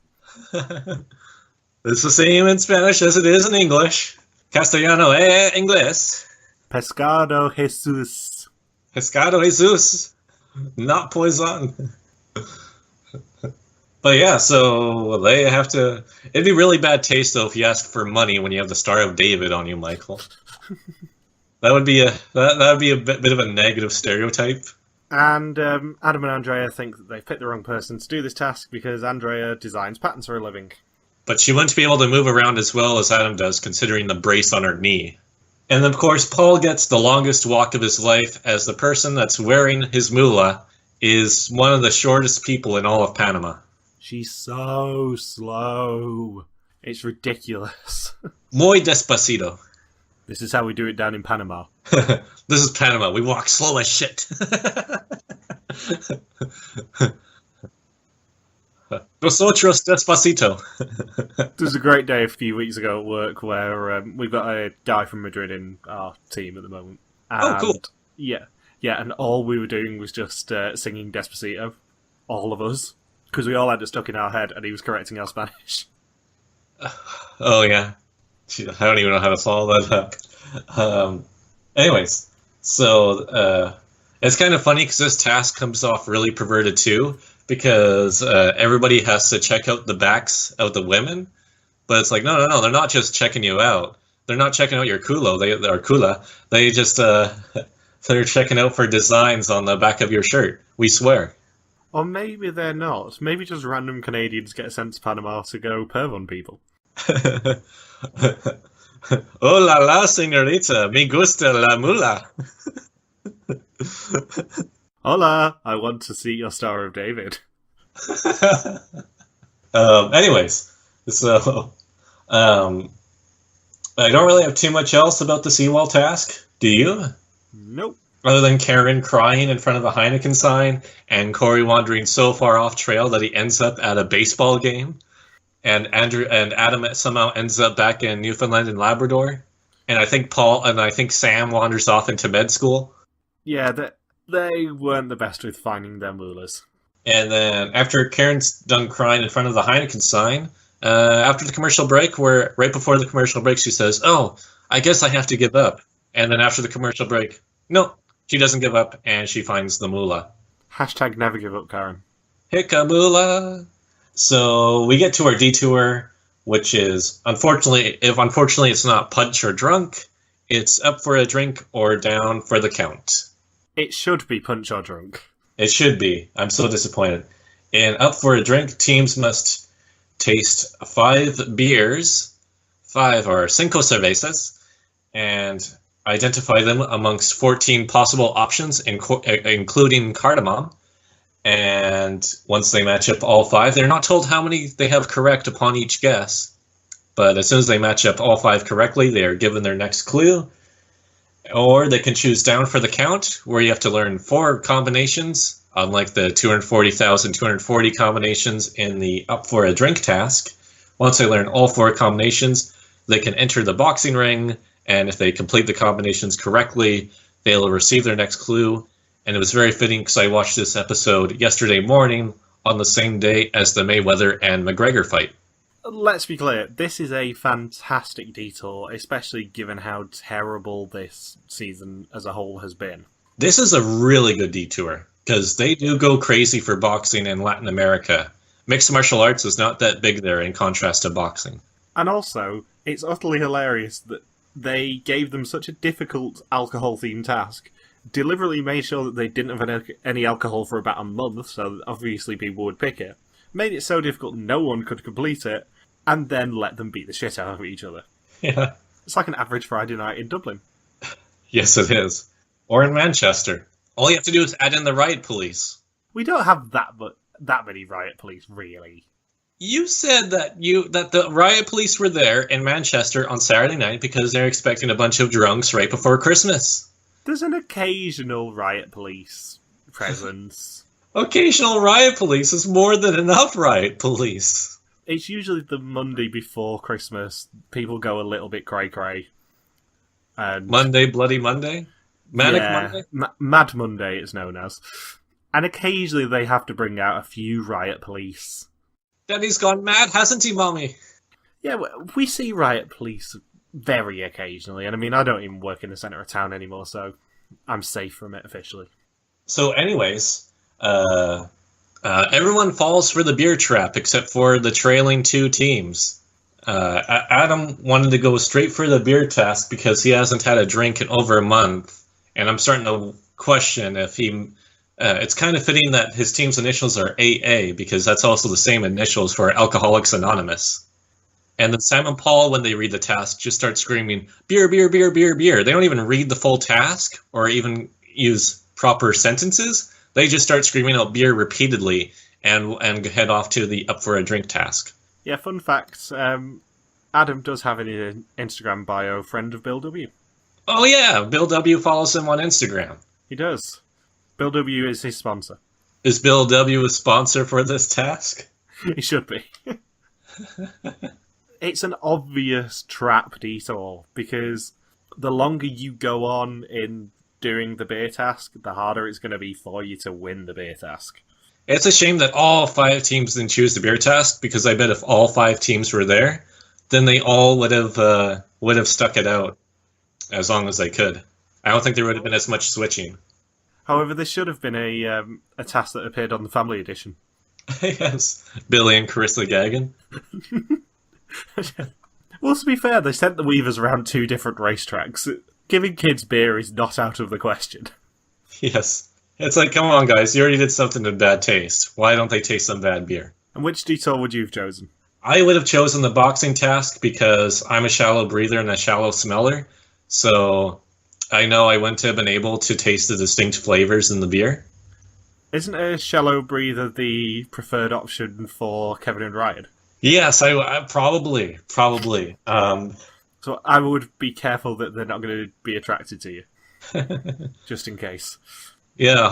It's the same in Spanish as it is in English. Castellano inglés. Pescado Jesus. Pescado Jesus. Not poison. But yeah, so they have to... It'd be really bad taste, though, if you ask for money when you have the Star of David on you, Michael. That would be a bit of a negative stereotype. And Adam and Andrea think that they've picked the wrong person to do this task because Andrea designs patterns for a living. But she wouldn't be able to move around as well as Adam does, considering the brace on her knee. And of course, Paul gets the longest walk of his life, as the person that's wearing his moolah is one of the shortest people in all of Panama. She's so slow. It's ridiculous. Muy despacito. This is how we do it down in Panama. This is Panama. We walk slow as shit. Nosotros despacito. There was a great day a few weeks ago at work where we've got a guy from Madrid in our team at the moment. And, cool. Yeah, and all we were doing was just singing Despacito. All of us. Because we all had it stuck in our head and he was correcting our Spanish. Oh, yeah. I don't even know how to follow that up. Anyways, so it's kind of funny because this task comes off really perverted too, because everybody has to check out the backs of the women, but it's like, no, they're not just checking you out. They're not checking out your culo. They're cula. They just they're checking out for designs on the back of your shirt. We swear. Or maybe they're not. Maybe just random Canadians get sent to Panama to go perv on people. Oh la la, señorita, me gusta la mula. Hola, I want to see your Star of David. Anyways, so I don't really have too much else about the seawall task. Do you? Nope. Other than Karen crying in front of a Heineken sign and Corey wandering so far off trail that he ends up at a baseball game. And Adam somehow ends up back in Newfoundland and Labrador, and I think Sam wanders off into med school. Yeah, they weren't the best with finding their moolahs. And then after Karen's done crying in front of the Heineken sign, after the commercial break, right before the commercial break, she says, "Oh, I guess I have to give up." And then after the commercial break, no, she doesn't give up, and she finds the moolah. Hashtag never give up, Karen. Hickamoolah. So we get to our detour, which is, unfortunately it's not punch or drunk, it's up for a drink or down for the count. It should be punch or drunk. It should be. I'm so disappointed. And up for a drink, teams must taste 5 beers, 5 or 5 cervezas, and identify them amongst 14 possible options, including cardamom. And once they match up all 5, they're not told how many they have correct upon each guess. But as soon as they match up all 5 correctly, they are given their next clue. Or they can choose down for the count, where you have to learn 4 combinations, unlike the 240,240 combinations in the Up for a Drink task. Once they learn all 4 combinations, they can enter the boxing ring, and if they complete the combinations correctly, they'll receive their next clue. And it was very fitting because I watched this episode yesterday morning on the same day as the Mayweather and McGregor fight. Let's be clear, this is a fantastic detour, especially given how terrible this season as a whole has been. This is a really good detour, because they do go crazy for boxing in Latin America. Mixed martial arts is not that big there in contrast to boxing. And also, it's utterly hilarious that they gave them such a difficult alcohol-themed task, deliberately made sure that they didn't have any alcohol for about a month, so that obviously people would pick it, made it so difficult no one could complete it, and then let them beat the shit out of each other. Yeah. It's like an average Friday night in Dublin. Yes, it is. Or in Manchester. All you have to do is add in the riot police. We don't have that many riot police, really. You said that the riot police were there in Manchester on Saturday night because they're expecting a bunch of drunks right before Christmas. There's an occasional riot police presence. Occasional riot police is more than enough riot police. It's usually the Monday before Christmas. People go a little bit cray-cray. And Monday, Bloody Monday? Manic Monday? Mad Monday, it's known as. And occasionally they have to bring out a few riot police. Daddy's gone mad, hasn't he, Mommy? Yeah, we see riot police very occasionally. And I mean, I don't even work in the centre of town anymore, so I'm safe from it officially. So anyways, everyone falls for the beer trap except for the trailing 2 teams. Adam wanted to go straight for the beer task because he hasn't had a drink in over a month. And I'm starting to question if he... it's kind of fitting that his team's initials are AA because that's also the same initials for Alcoholics Anonymous. And then Sam and Paul, when they read the task, just start screaming, beer, beer, beer, beer, beer. They don't even read the full task or even use proper sentences. They just start screaming out beer repeatedly and head off to the Up for a Drink task. Yeah, fun fact, Adam does have an Instagram bio, friend of Bill W. Oh yeah, Bill W follows him on Instagram. He does. Bill W is his sponsor. Is Bill W a sponsor for this task? He should be. It's an obvious trap detour, because the longer you go on in doing the beer task, the harder it's going to be for you to win the beer task. It's a shame that all 5 teams didn't choose the beer task, because I bet if all 5 teams were there, then they all would have stuck it out as long as they could. I don't think there would have been as much switching. However, this should have been a task that appeared on the Family Edition. Yes, Billy and Carissa Gagan. Well, to be fair, they sent the Weavers around 2 different racetracks. Giving kids beer is not out of the question. Yes. It's like, come on, guys, you already did something in bad taste. Why don't they taste some bad beer? And which detour would you have chosen? I would have chosen the boxing task because I'm a shallow breather and a shallow smeller. So I know I wouldn't have been able to taste the distinct flavors in the beer. Isn't a shallow breather the preferred option for Kevin and Ryan? Yes, I probably. So I would be careful that they're not going to be attracted to you. Just in case. Yeah,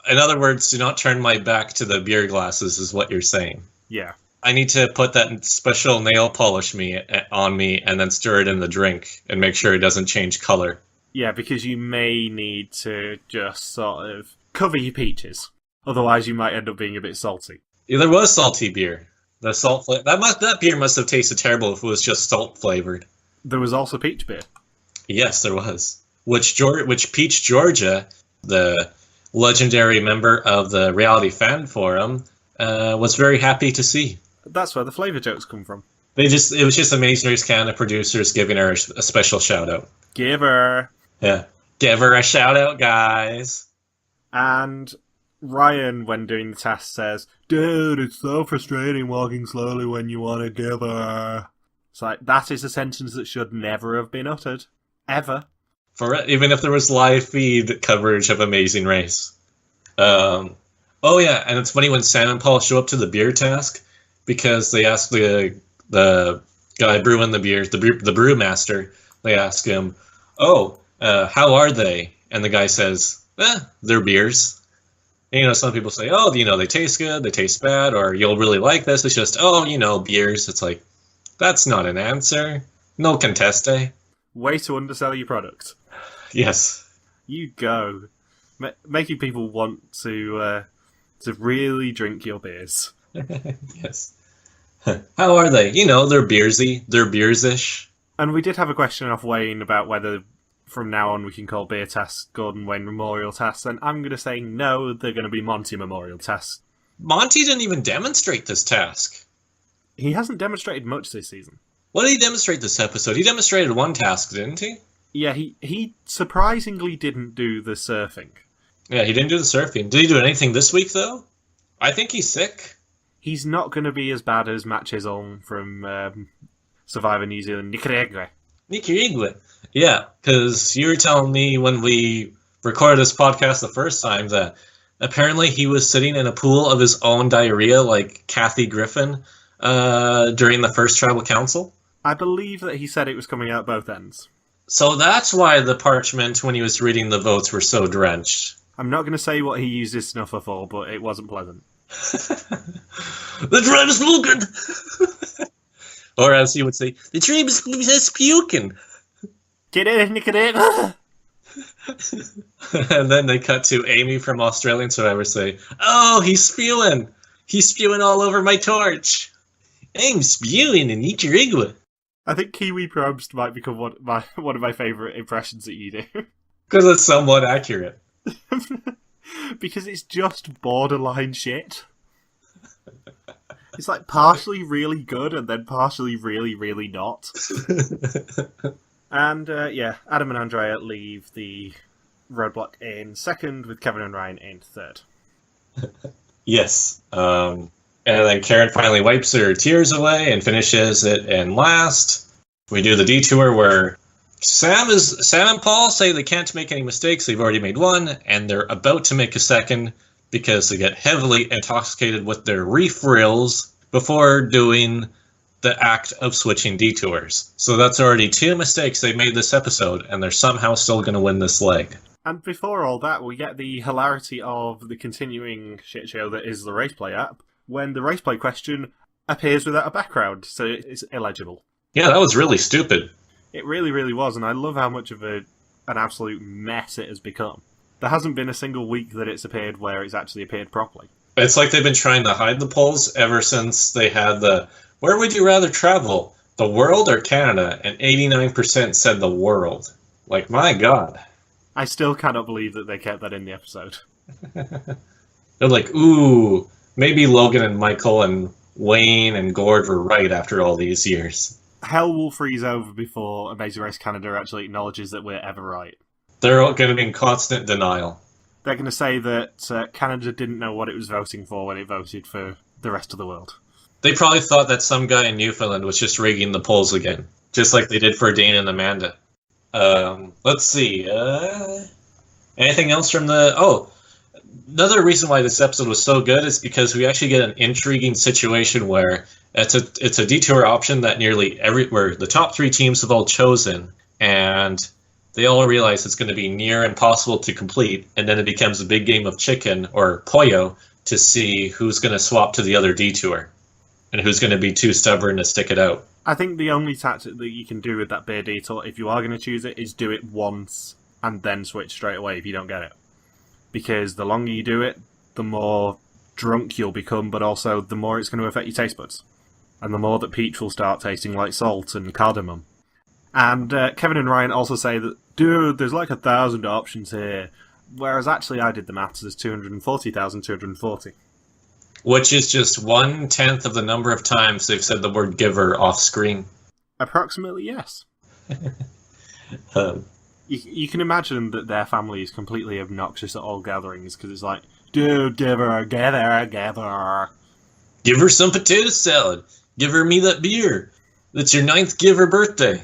in other words, do not turn my back to the beer glasses is what you're saying. Yeah. I need to put that special nail polish on me and then stir it in the drink and make sure it doesn't change color. Yeah, because you may need to just sort of cover your peaches. Otherwise you might end up being a bit salty. Yeah, there was salty beer. The salt that beer must have tasted terrible if it was just salt flavored. There was also peach beer. Yes, there was. Which Peach Georgia, the legendary member of the Reality Fan Forum, was very happy to see. That's where the flavour jokes come from. It was just Amazing Race Canada producers giving her a special shout out. Give her. Yeah. Give her a shout out, guys. And Ryan, when doing the task, says, "Dude, it's so frustrating walking slowly when you want to give her." It's like, that is a sentence that should never have been uttered. Ever. Even if there was live feed coverage of Amazing Race. Oh yeah, and it's funny when Sam and Paul show up to the beer task, because they ask the guy brewing the beers, the brewmaster, they ask him, how are they? And the guy says, they're beers. And, some people say, they taste good, they taste bad, or you'll really like this. It's just, beers. It's like, that's not an answer. No conteste. Way to undersell your product. Yes. You go. Making people want to really drink your beers. Yes. How are they? They're beersy. They're beersish. And we did have a question off Wayne about whether from now on we can call beer tasks Gordon Wayne Memorial tasks, and I'm going to say no, they're going to be Monty Memorial tasks. Monty didn't even demonstrate this task. He hasn't demonstrated much this season. What did he demonstrate this episode? He demonstrated one task, didn't he? Yeah, he surprisingly didn't do the surfing. Yeah, he didn't do the surfing. Did he do anything this week, though? I think he's sick. He's not going to be as bad as Matt Chisholm from Survivor New Zealand, Nicaragua. Yeah, because you were telling me when we recorded this podcast the first time that apparently he was sitting in a pool of his own diarrhea like Kathy Griffin during the first tribal council. I believe that he said it was coming out both ends. So that's why the parchment, when he was reading the votes, were so drenched. I'm not going to say what he used his snuffer for, but it wasn't pleasant. The tribe is puking! Or as he would say, the tribe is puking! Get in, Nicaragua! And then they cut to Amy from Australian Survivor say, "Oh, he's spewing! He's spewing all over my torch! I'm spewing in Nicaragua!" I think Kiwi Probst might become one of my favourite impressions that you do. Because it's somewhat accurate. Because it's just borderline shit. It's like partially really good and then partially really, really not. And Adam and Andrea leave the roadblock in second, with Kevin and Ryan in third. Yes. And then Karen finally wipes her tears away and finishes it in last. We do the detour where Sam and Paul say they can't make any mistakes. They've already made one, and they're about to make a second because they get heavily intoxicated with their refills before doing the act of switching detours. So that's already 2 mistakes they made this episode, and they're somehow still going to win this leg. And before all that, we get the hilarity of the continuing shit show that is the Raceplay app, when the Raceplay question appears without a background, so it's illegible. Yeah, that was really stupid. It really, really was, and I love how much of an absolute mess it has become. There hasn't been a single week that it's appeared where it's actually appeared properly. It's like they've been trying to hide the polls ever since they had the, where would you rather travel, the world or Canada? And 89% said the world. Like, my God. I still cannot believe that they kept that in the episode. They're like, ooh, maybe Logan and Michael and Wayne and Gord were right after all these years. Hell will freeze over before Amazing Race Canada actually acknowledges that we're ever right. They're all going to be in constant denial. They're going to say that Canada didn't know what it was voting for when it voted for the rest of the world. They probably thought that some guy in Newfoundland was just rigging the polls again, just like they did for Dana and Amanda. Let's see. Anything else from the... Oh, another reason why this episode was so good is because we actually get an intriguing situation where it's a detour option that where the top 3 teams have all chosen, and they all realize it's going to be near impossible to complete, and then it becomes a big game of chicken, or pollo, to see who's going to swap to the other detour, and who's going to be too stubborn to stick it out. I think the only tactic that you can do with that beer detour, if you are going to choose it, is do it once, and then switch straight away if you don't get it. Because the longer you do it, the more drunk you'll become, but also the more it's going to affect your taste buds. And the more that peach will start tasting like salt and cardamom. And Kevin and Ryan also say that, dude, there's like 1,000 options here. Whereas actually I did the maths, there's 240,240. Which is just 1/10 of the number of times they've said the word giver off screen. Approximately, yes. You can imagine that their family is completely obnoxious at all gatherings, because it's like, dude, give her. Give her some potato salad. Give her me that beer. That's your 9th give her birthday.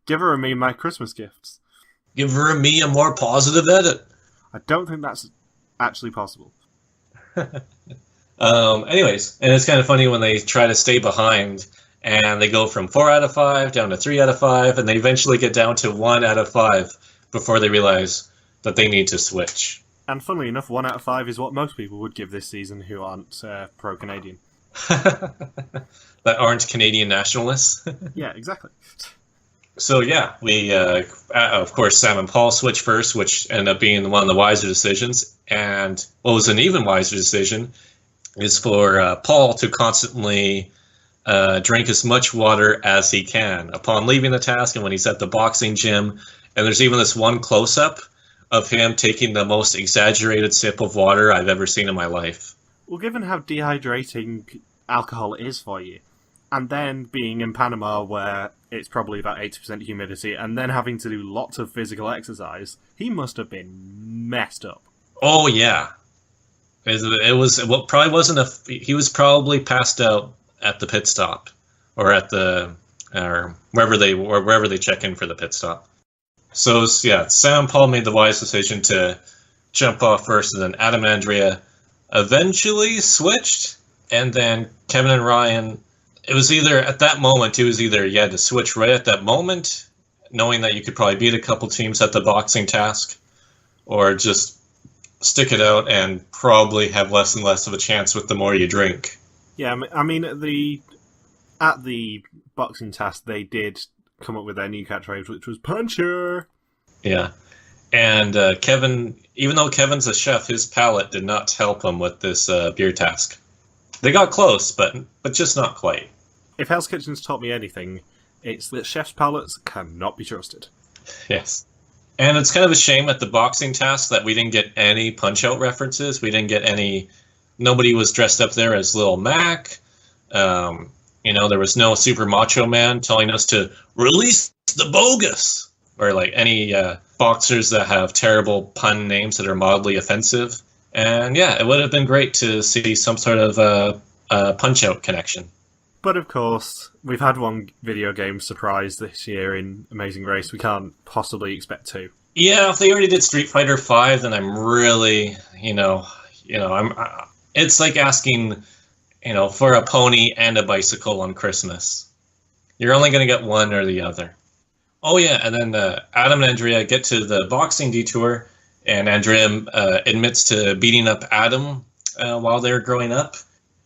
Give her and me my Christmas gifts. Give her and me a more positive edit. I don't think that's actually possible. Anyways, and it's kind of funny when they try to stay behind, and they go from 4 out of 5 down to 3 out of 5, and they eventually get down to 1 out of 5 before they realize that they need to switch. And funnily enough, 1 out of 5 is what most people would give this season who aren't pro-Canadian. That aren't Canadian nationalists? Yeah, exactly. So yeah, we, of course, Sam and Paul switch first, which ended up being one of the wiser decisions. And what was an even wiser decision is for Paul to constantly drink as much water as he can upon leaving the task and when he's at the boxing gym. And there's even this one close-up of him taking the most exaggerated sip of water I've ever seen in my life. Well, given how dehydrating alcohol is for you, and then being in Panama where it's probably about 80% humidity, and then having to do lots of physical exercise, he must have been messed up. Oh, yeah. It was what probably wasn't he was probably passed out at the pit stop, or at or wherever they check in for the pit stop. So yeah, Sam and Paul made the wise decision to jump off first, and then Adam and Andrea eventually switched, and then Kevin and Ryan. It was either at that moment, you had to switch right at that moment, knowing that you could probably beat a couple teams at the boxing task, or just stick it out and probably have less and less of a chance with the more you drink. Yeah, I mean, at the boxing task, they did come up with their new catchphrase, which was "Puncher." Yeah, and Kevin, even though Kevin's a chef, his palate did not help him with this beer task. They got close, but just not quite. If Hell's Kitchen's taught me anything, it's that chef's palates cannot be trusted. Yes. And it's kind of a shame at the boxing task that we didn't get any Punch-Out references. We didn't get any... Nobody was dressed up there as Lil Mac. There was no Super Macho Man telling us to release the bogus. Or like any boxers that have terrible pun names that are mildly offensive. And yeah, it would have been great to see some sort of Punch-Out connection. But of course, we've had one video game surprise this year in Amazing Race. We can't possibly expect two. Yeah, if they already did Street Fighter V, then I'm really, it's like asking, for a pony and a bicycle on Christmas. You're only going to get one or the other. Oh, yeah, and then Adam and Andrea get to the boxing detour, and Andrea admits to beating up Adam while they're growing up.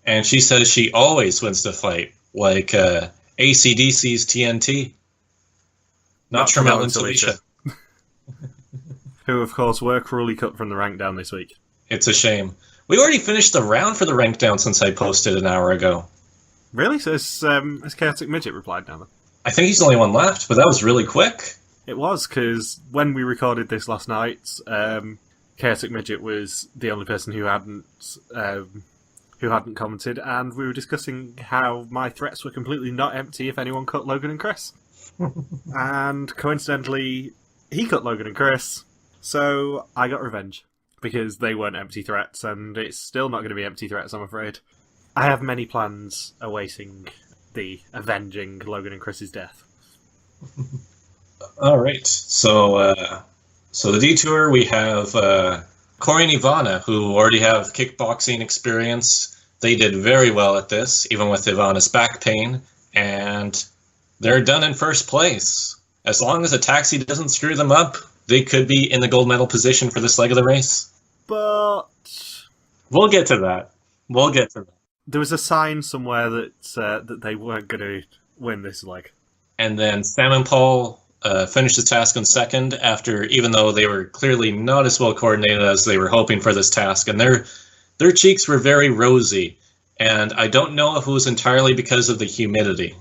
And she says she always wins the fight, like AC/DC's TNT. Not Tremel and Talisha. Who, of course, were cruelly cut from the rank down this week. It's a shame. We already finished the round for the rank down since I posted an hour ago. Really? So has Chaotic Midget replied now then? I think he's the only one left, but that was really quick. It was, because when we recorded this last night, Chaotic Midget was the only person who hadn't commented, and we were discussing how my threats were completely not empty if anyone cut Logan and Chris. And coincidentally, he cut Logan and Chris, so I got revenge. Because they weren't empty threats, and it's still not going to be empty threats, I'm afraid. I have many plans awaiting the avenging Logan and Chris's death. All right, so the detour, we have Corey and Ivana, who already have kickboxing experience. They did very well at this, even with Ivana's back pain, and they're done in first place. As long as a taxi doesn't screw them up, they could be in the gold medal position for this leg of the race. But we'll get to that. There was a sign somewhere that they weren't going to win this leg. And then Sam and Paul finished the task in second after, even though they were clearly not as well coordinated as they were hoping for this task, and their cheeks were very rosy. And I don't know if it was entirely because of the humidity.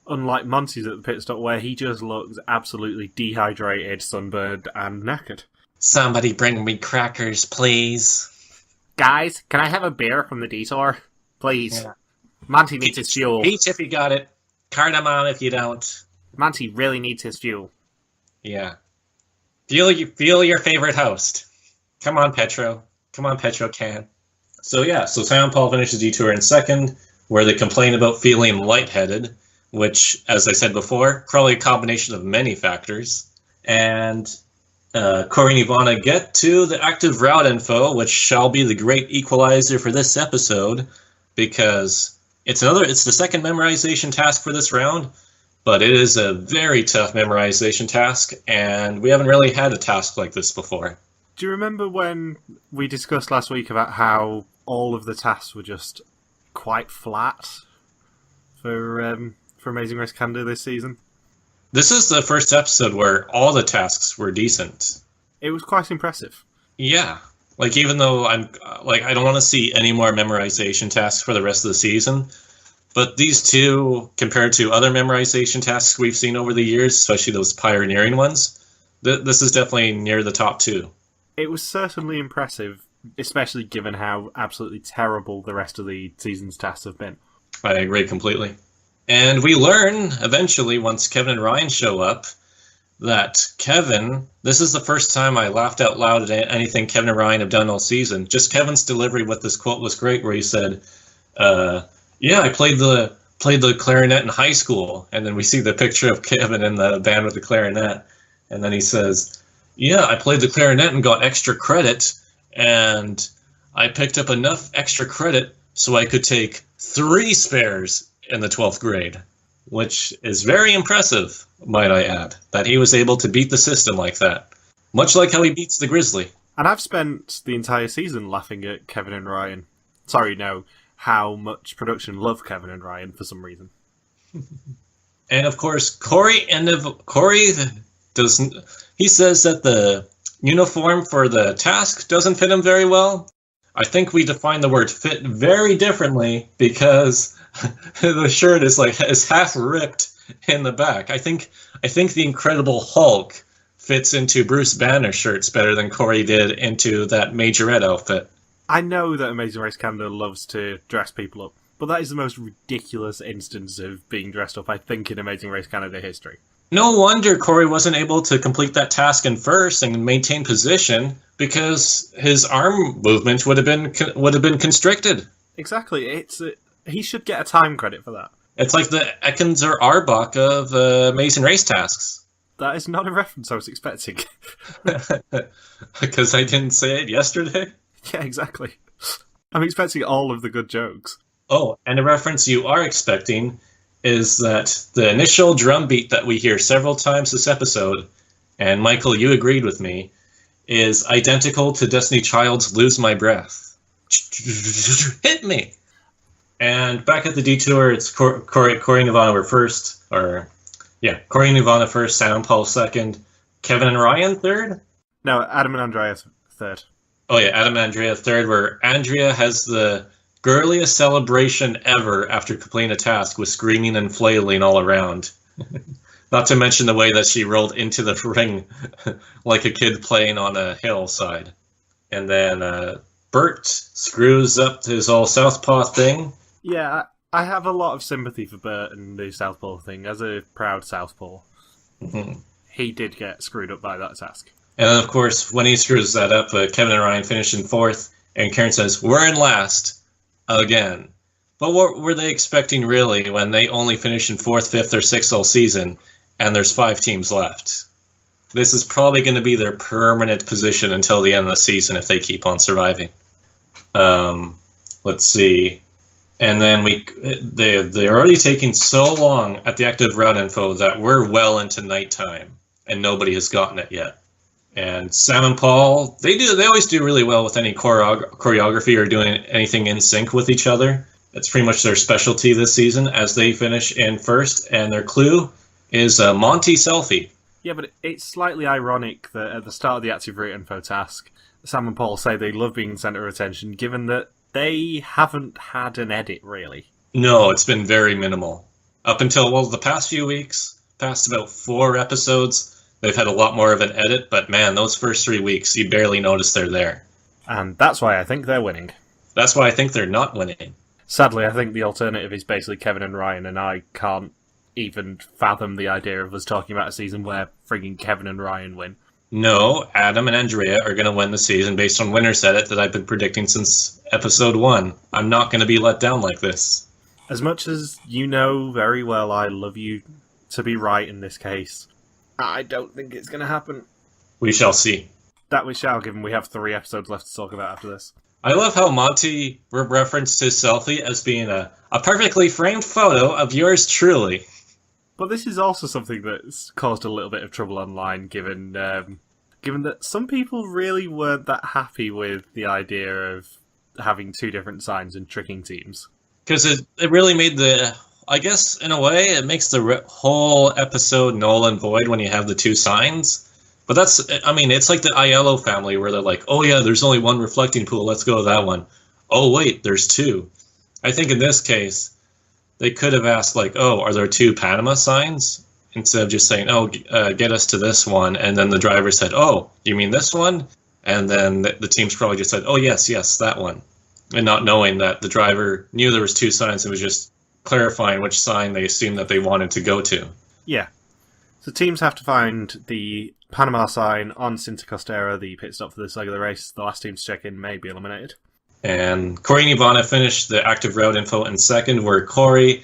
Unlike Monty's at the pit stop, where he just looks absolutely dehydrated, sunburned, and knackered. Somebody bring me crackers, please. Guys, can I have a beer from the detour? Please. Yeah. Monty needs his fuel. Peach if you got it. Cardamom if you don't. Monty really needs his fuel. Yeah. Feel your favorite host. Come on, Petro. Come on, Petro can. So Sam and Paul finish the detour in second, where they complain about feeling lightheaded, which, as I said before, probably a combination of many factors. And Corey and Ivana get to the active route info, which shall be the great equalizer for this episode, because it's the second memorization task for this round, but it is a very tough memorization task, and we haven't really had a task like this before. Do you remember when we discussed last week about how all of the tasks were just quite flat for Amazing Race Canada this season? This is the first episode where all the tasks were decent. It was quite impressive. Yeah. Like, even though I don't want to see any more memorization tasks for the rest of the season, but these two, compared to other memorization tasks we've seen over the years, especially those pioneering ones, this is definitely near the top two. It was certainly impressive, especially given how absolutely terrible the rest of the season's tasks have been. I agree completely. And we learn, eventually, once Kevin and Ryan show up, that Kevin, this is the first time I laughed out loud at anything Kevin and Ryan have done all season. Just Kevin's delivery with this quote was great, where he said, yeah, I played the clarinet in high school. And then we see the picture of Kevin in the band with the clarinet. And then he says, yeah, I played the clarinet and got extra credit. And I picked up enough extra credit so I could take 3 spares in the 12th grade, which is very impressive, might I add, that he was able to beat the system like that. Much like how he beats the Grizzly. And I've spent the entire season laughing at Kevin and Ryan. Sorry, no, how much production love Kevin and Ryan for some reason. And of course, Corey doesn't. He says that the uniform for the task doesn't fit him very well. I think we define the word fit very differently, because the shirt is half ripped in the back. I think the Incredible Hulk fits into Bruce Banner's shirts better than Corey did into that Majorette outfit. I know that Amazing Race Canada loves to dress people up, but that is the most ridiculous instance of being dressed up, I think, in Amazing Race Canada history. No wonder Corey wasn't able to complete that task in first and maintain position, because his arm movement would have been constricted. Exactly. He should get a time credit for that. It's like the Ekans or Arbok of Amazing Race tasks. That is not a reference I was expecting. Because I didn't say it yesterday? Yeah, exactly. I'm expecting all of the good jokes. Oh, and a reference you are expecting is that the initial drum beat that we hear several times this episode, and Michael, you agreed with me, is identical to Destiny Child's Lose My Breath. Hit me! And back at the detour, it's Corey and Ivana were first, Corey and Ivana first, Sam and Paul second, Kevin and Ryan third? No, Adam and Andrea third. Oh yeah, Adam and Andrea third, where Andrea has the girliest celebration ever after completing a task with screaming and flailing all around. Not to mention the way that she rolled into the ring like a kid playing on a hillside. And then Bert screws up his all Southpaw thing. Yeah, I have a lot of sympathy for Bert and the Southpaw thing. As a proud Southpaw, he did get screwed up by that task. And then, of course, when he screws that up, Kevin and Ryan finish in fourth, and Karen says, "We're in last, again." But what were they expecting, really, when they only finish in fourth, fifth, or sixth all season, and there's 5 teams left? This is probably going to be their permanent position until the end of the season if they keep on surviving. Let's see. And then they're already taking so long at the active route info that we're well into nighttime, and nobody has gotten it yet. And Sam and Paul, they always do really well with any choreography or doing anything in sync with each other. That's pretty much their specialty this season as they finish in first, and their clue is a Monty selfie. Yeah, but it's slightly ironic that at the start of the active route info task, Sam and Paul say they love being centre of attention, given that they haven't had an edit, really. No, it's been very minimal. Up until, the past few weeks, past about 4 episodes, they've had a lot more of an edit, but man, those first 3 weeks, you barely notice they're there. And that's why I think they're winning. That's why I think they're not winning. Sadly, I think the alternative is basically Kevin and Ryan, and I can't even fathom the idea of us talking about a season where frigging Kevin and Ryan win. No, Adam and Andrea are going to win the season based on winner's edit that I've been predicting since episode 1. I'm not going to be let down like this. As much as you know very well I love you to be right in this case, I don't think it's going to happen. We shall see. That we shall, given we have 3 episodes left to talk about after this. I love how Monty referenced his selfie as being a perfectly framed photo of yours truly. But this is also something that's caused a little bit of trouble online, given that some people really weren't that happy with the idea of having 2 different signs and tricking teams. Because it really made I guess, in a way, it makes the whole episode null and void when you have the 2 signs. But it's like the Aiello family where they're like, oh yeah, there's only 1 reflecting pool, let's go with that one. Oh wait, there's 2. I think in this case, they could have asked, like, oh, are there 2 Panama signs? Instead of just saying, oh, get us to this one. And then the driver said, oh, you mean this one? And then the teams probably just said, oh, yes, that one. And not knowing that the driver knew there was 2 signs and was just clarifying which sign they assumed that they wanted to go to. Yeah. So teams have to find the Panama sign on Cinta Costera, the pit stop for this leg of the race. The last team to check in may be eliminated. And Corey and Ivana finished the active route info in second, where Corey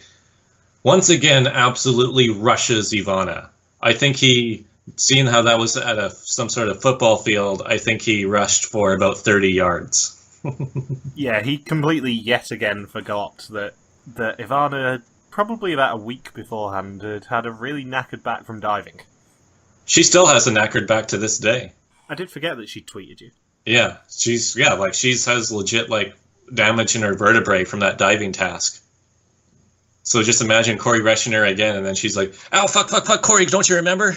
once again absolutely rushes Ivana. I think seeing how that was at some sort of football field, I think he rushed for about 30 yards. Yeah, he completely yet again forgot that Ivana, probably about a week beforehand, had a really knackered back from diving. She still has a knackered back to this day. I did forget that she tweeted you. Yeah, she has legit damage in her vertebrae from that diving task. So just imagine Corey rushing her again, and then she's like, "Ow, fuck, Corey! Don't you remember?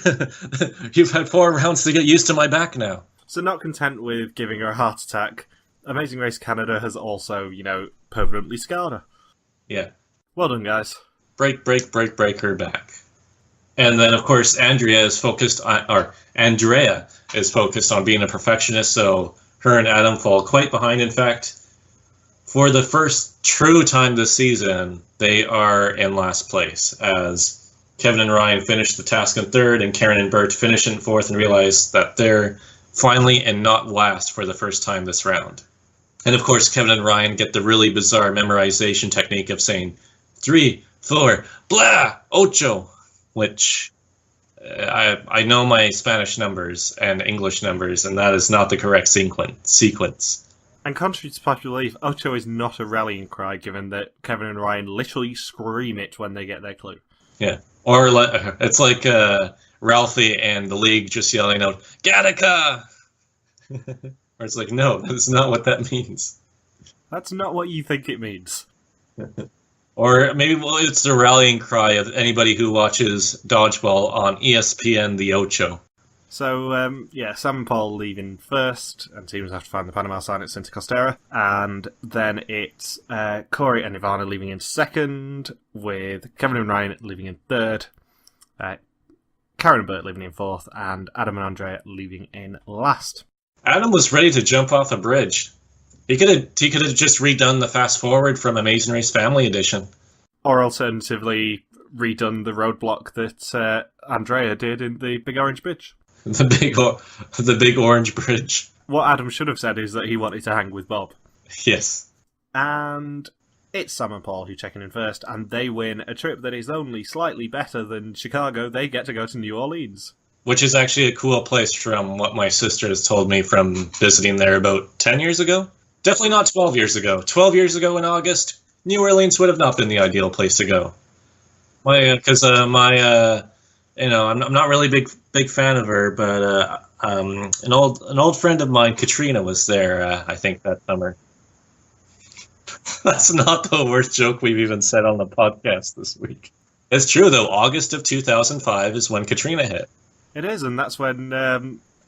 You've had 4 rounds to get used to my back now." So not content with giving her a heart attack, Amazing Race Canada has also, permanently scarred her. Yeah. Well done, guys. Break her back. And then, of course, Andrea is focused on being a perfectionist, so her and Adam fall quite behind. In fact, for the first true time this season, they are in last place, as Kevin and Ryan finish the task in third, and Karen and Bert finish in fourth and realize that they're finally and not last for the first time this round. And, of course, Kevin and Ryan get the really bizarre memorization technique of saying 3, 4, blah, ocho, which I know my Spanish numbers and English numbers, and that is not the correct sequence. And contrary to popular belief, Ocho is not a rallying cry, given that Kevin and Ryan literally scream it when they get their clue. Yeah. Or it's like Ralphie and the League just yelling out, Gattaca! Or it's like, no, that's not what that means. That's not what you think it means. Or maybe it's the rallying cry of anybody who watches Dodgeball on ESPN The Ocho. So, Sam and Paul leaving first, and teams have to find the Panama sign at Santa Costera. And then it's Corey and Ivana leaving in second, with Kevin and Ryan leaving in third, Karen and Bert leaving in fourth, and Adam and Andrea leaving in last. Adam was ready to jump off a bridge. He could have just redone the fast forward from Amazing Race Family Edition. Or alternatively, redone the roadblock that Andrea did in the Big Orange Bridge. The big orange bridge. What Adam should have said is that he wanted to hang with Bob. Yes. And it's Sam and Paul who check in first, and they win a trip that is only slightly better than Chicago. They get to go to New Orleans. Which is actually a cool place from what my sister has told me from visiting there about 10 years ago. Definitely not 12 years ago. 12 years ago in August, New Orleans would have not been the ideal place to go. I'm not really big fan of her, but an old friend of mine, Katrina, was there. I think that summer. That's not the worst joke we've even said on the podcast this week. It's true though. August of 2005 is when Katrina hit. It is, and that's when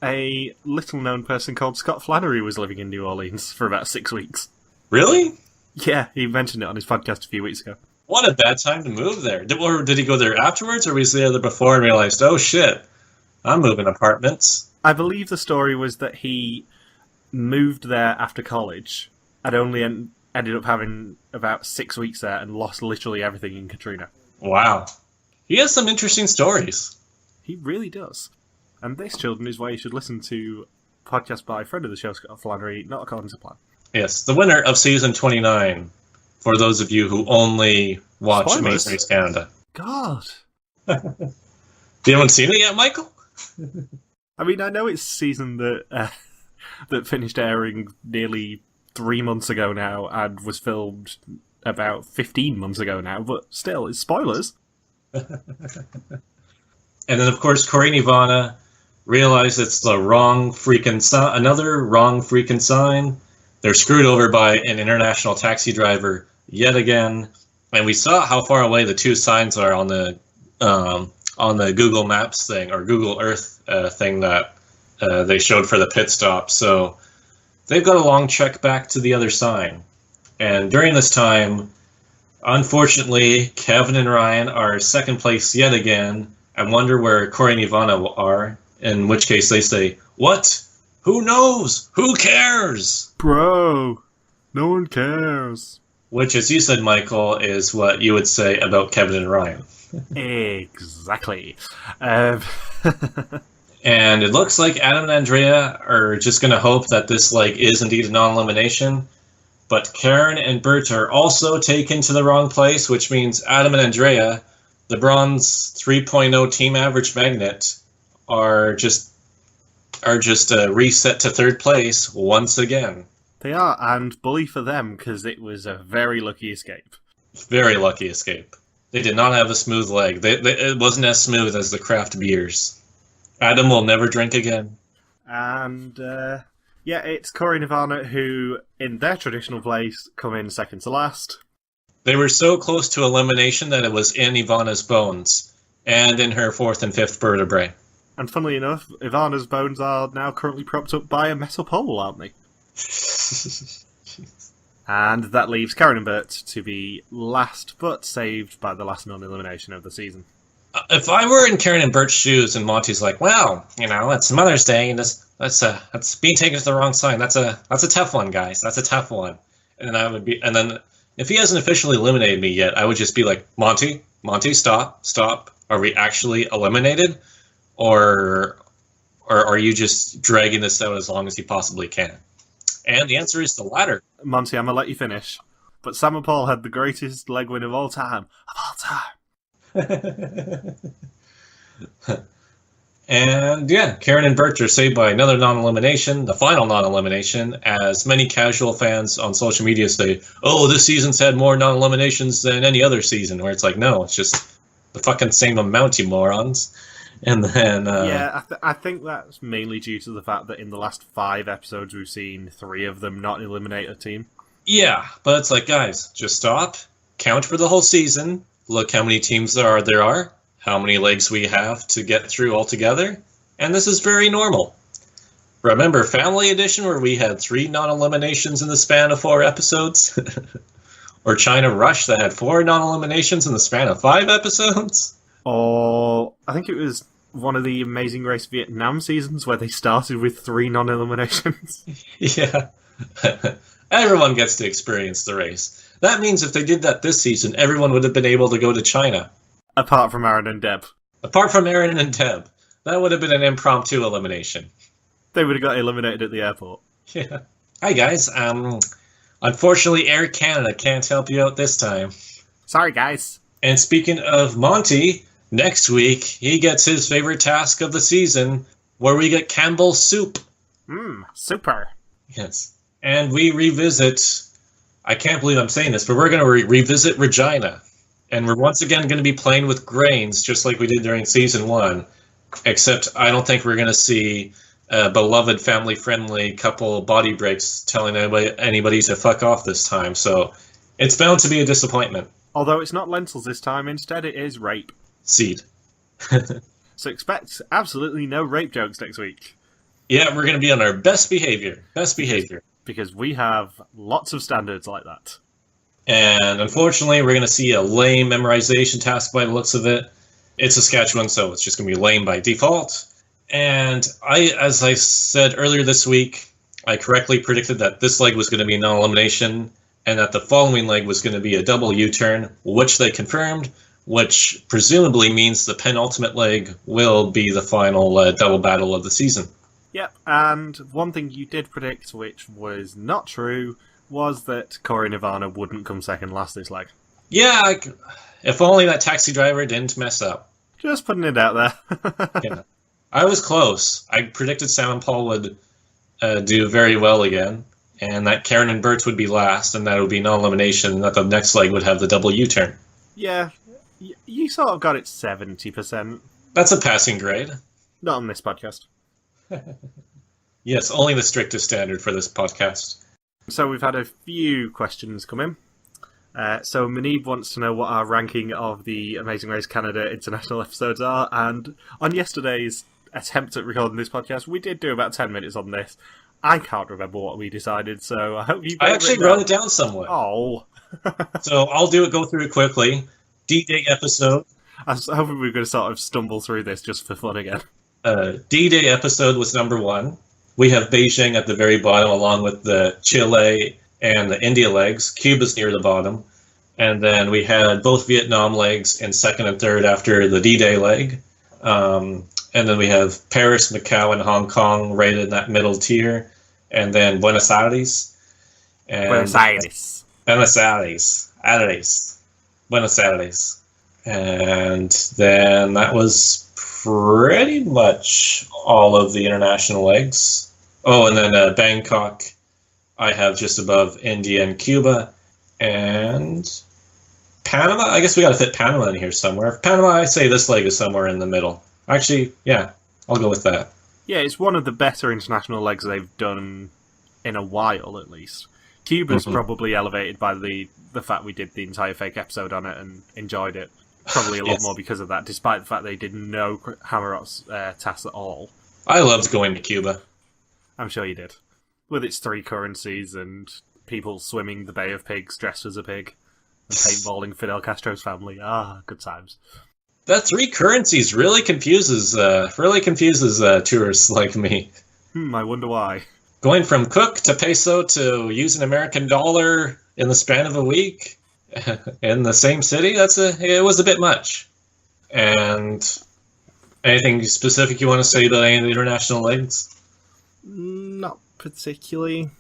a little-known person called Scott Flannery was living in New Orleans for about 6 weeks. Really? Yeah, he mentioned it on his podcast a few weeks ago. What a bad time to move there. Or did he go there afterwards, or was he there before and realized, oh shit, I'm moving apartments? I believe the story was that he moved there after college and only ended up having about 6 weeks there and lost literally everything in Katrina. Wow. He has some interesting stories. He really does. And this, children, is why you should listen to a podcast by a friend of the show, Scott Flannery, Not According to Plan. Yes, the winner of season 29, for those of you who only watch Amazing Race Canada. God. You haven't seen it yet, Michael? I mean, I know it's a season that that finished airing nearly 3 months ago now and was filmed about 15 months ago now, but still, it's spoilers. And then, of course, Corey and Ivana realize it's the wrong freaking sign, another wrong freaking sign. They're screwed over by an international taxi driver yet again. And we saw how far away the two signs are on the Google Maps thing, or Google Earth thing that they showed for the pit stop. So they've got a long trek back to the other sign. And during this time, unfortunately, Kevin and Ryan are second place yet again. I wonder where Corey and Ivana are, in which case they say, what? Who knows? Who cares? Bro, no one cares. Which, as you said, Michael, is what you would say about Kevin and Ryan. Exactly. And it looks like Adam and Andrea are just going to hope that this is indeed a non-elimination. But Karen and Bert are also taken to the wrong place, which means Adam and Andrea, the bronze 3.0 team average magnet, are just reset to third place once again. They are, and bully for them, because it was a very lucky escape. Very lucky escape. They did not have a smooth leg. It wasn't as smooth as the craft beers. Adam will never drink again. And, it's Corey and Ivana who, in their traditional place, come in second to last. They were so close to elimination that it was in Ivana's bones, and in her fourth and fifth vertebrae. And funnily enough, Ivana's bones are now currently propped up by a metal pole, aren't they? And that leaves Karen and Bert to be last, but saved by the last non-elimination of the season. If I were in Karen and Bert's shoes, and Monty's like, "Well, it's Mother's Day, and that's being taken to the wrong sign. That's a tough one, guys. That's a tough one." And then if he hasn't officially eliminated me yet, I would just be like, Monty, stop. Are we actually eliminated, or are you just dragging this out as long as you possibly can? And the answer is the latter. Monty, I'm going to let you finish. But Sam and Paul had the greatest leg win of all time. And yeah, Karen and Bert are saved by another non-elimination, the final non-elimination, as many casual fans on social media say, oh, this season's had more non-eliminations than any other season, where it's like, no, it's just the fucking same amount, you morons. And then... I think that's mainly due to the fact that in the last 5 episodes we've seen 3 of them not eliminate a team. Yeah, but it's like, guys, just stop, count for the whole season, look how many teams there are, how many legs we have to get through altogether, and this is very normal. Remember Family Edition, where we had 3 non-eliminations in the span of 4 episodes? Or China Rush, that had 4 non-eliminations in the span of 5 episodes? Or I think it was one of the Amazing Race Vietnam seasons where they started with 3 non-eliminations. Yeah. Everyone gets to experience the race. That means if they did that this season, everyone would have been able to go to China. Apart from Aaron and Deb. Apart from Aaron and Deb. That would have been an impromptu elimination. They would have got eliminated at the airport. Yeah. Hi, guys. Unfortunately, Air Canada can't help you out this time. Sorry, guys. And speaking of Monty, next week, he gets his favorite task of the season, where we get Campbell's soup. Super. Yes. And we revisit, I can't believe I'm saying this, but we're going to revisit Regina. And we're once again going to be playing with grains, just like we did during Season 1. Except I don't think we're going to see a beloved family-friendly couple body breaks telling anybody to fuck off this time. So it's bound to be a disappointment. Although it's not lentils this time, instead it is rape. Seed. So expect absolutely no rape jokes next week. Yeah, we're going to be on our best behavior. Best behavior. Because we have lots of standards like that. And unfortunately, we're going to see a lame memorization task by the looks of it. It's Saskatchewan, so it's just going to be lame by default. And as I said earlier this week, I correctly predicted that this leg was going to be a non-elimination, and that the following leg was going to be a double U-turn, which they confirmed, which presumably means the penultimate leg will be the final double battle of the season. Yep, and one thing you did predict, which was not true, was that Corey Nirvana wouldn't come second last this leg. Yeah, if only that taxi driver didn't mess up. Just putting it out there. Yeah. I was close. I predicted Sam and Paul would do very well again, and that Karen and Bert would be last, and that it would be non-elimination, and that the next leg would have the double U-turn. Yeah, you sort of got it 70%. That's a passing grade. Not on this podcast. Yes, only the strictest standard for this podcast. So we've had a few questions come in. So Manib wants to know what our ranking of the Amazing Race Canada international episodes are, and on yesterday's attempt at recording this podcast, we did do about 10 minutes on this. I can't remember what we decided, so I hope you... I actually wrote it down somewhere. Oh. So I'll go through it quickly. D-Day episode. I was hoping we were going to sort of stumble through this just for fun again. D-Day episode was number 1. We have Beijing at the very bottom, along with the Chile and the India legs. Cuba's near the bottom. And then we had both Vietnam legs in second and third after the D-Day leg. And then we have Paris, Macau, and Hong Kong right in that middle tier. And then Buenos Aires. Buenos Aires. Buenos Aires. Aires. Buenos Aires. And then that was pretty much all of the international legs. Oh, and then Bangkok, I have just above India and Cuba. And Panama? I guess we got to fit Panama in here somewhere. Panama, I say this leg is somewhere in the middle. Actually, yeah, I'll go with that. Yeah, it's one of the better international legs they've done in a while, at least. Cuba's probably elevated by the fact we did the entire fake episode on it and enjoyed it. Probably a lot more because of that, despite the fact they did no Hammerot's tasks at all. I loved going to Cuba. I'm sure you did. With its 3 currencies and people swimming the Bay of Pigs dressed as a pig and paintballing Fidel Castro's family. Ah, good times. That 3 currencies really confuses tourists like me. I wonder why. Going from Cook to peso to use an American dollar in the span of a week in the same city, it was a bit much. And anything specific you want to say about any of the international legs? Not particularly.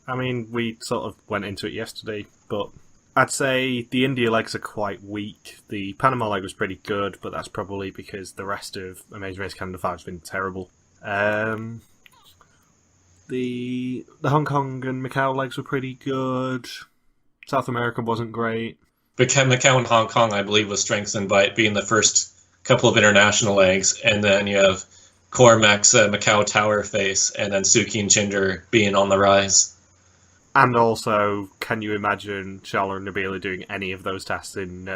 I mean, we sort of went into it yesterday, but I'd say the India legs are quite weak. The Panama leg was pretty good, but that's probably because the rest of Amazing Race Canada 5 has been terrible. The Hong Kong and Macau legs were pretty good. South America wasn't great. Macau and Hong Kong, I believe, was strengthened by it being the first couple of international legs, and then you have Cormac's Macau Tower face, and then Suki and Chinder being on the rise. And also, can you imagine Charlotte and Nabila doing any of those tests in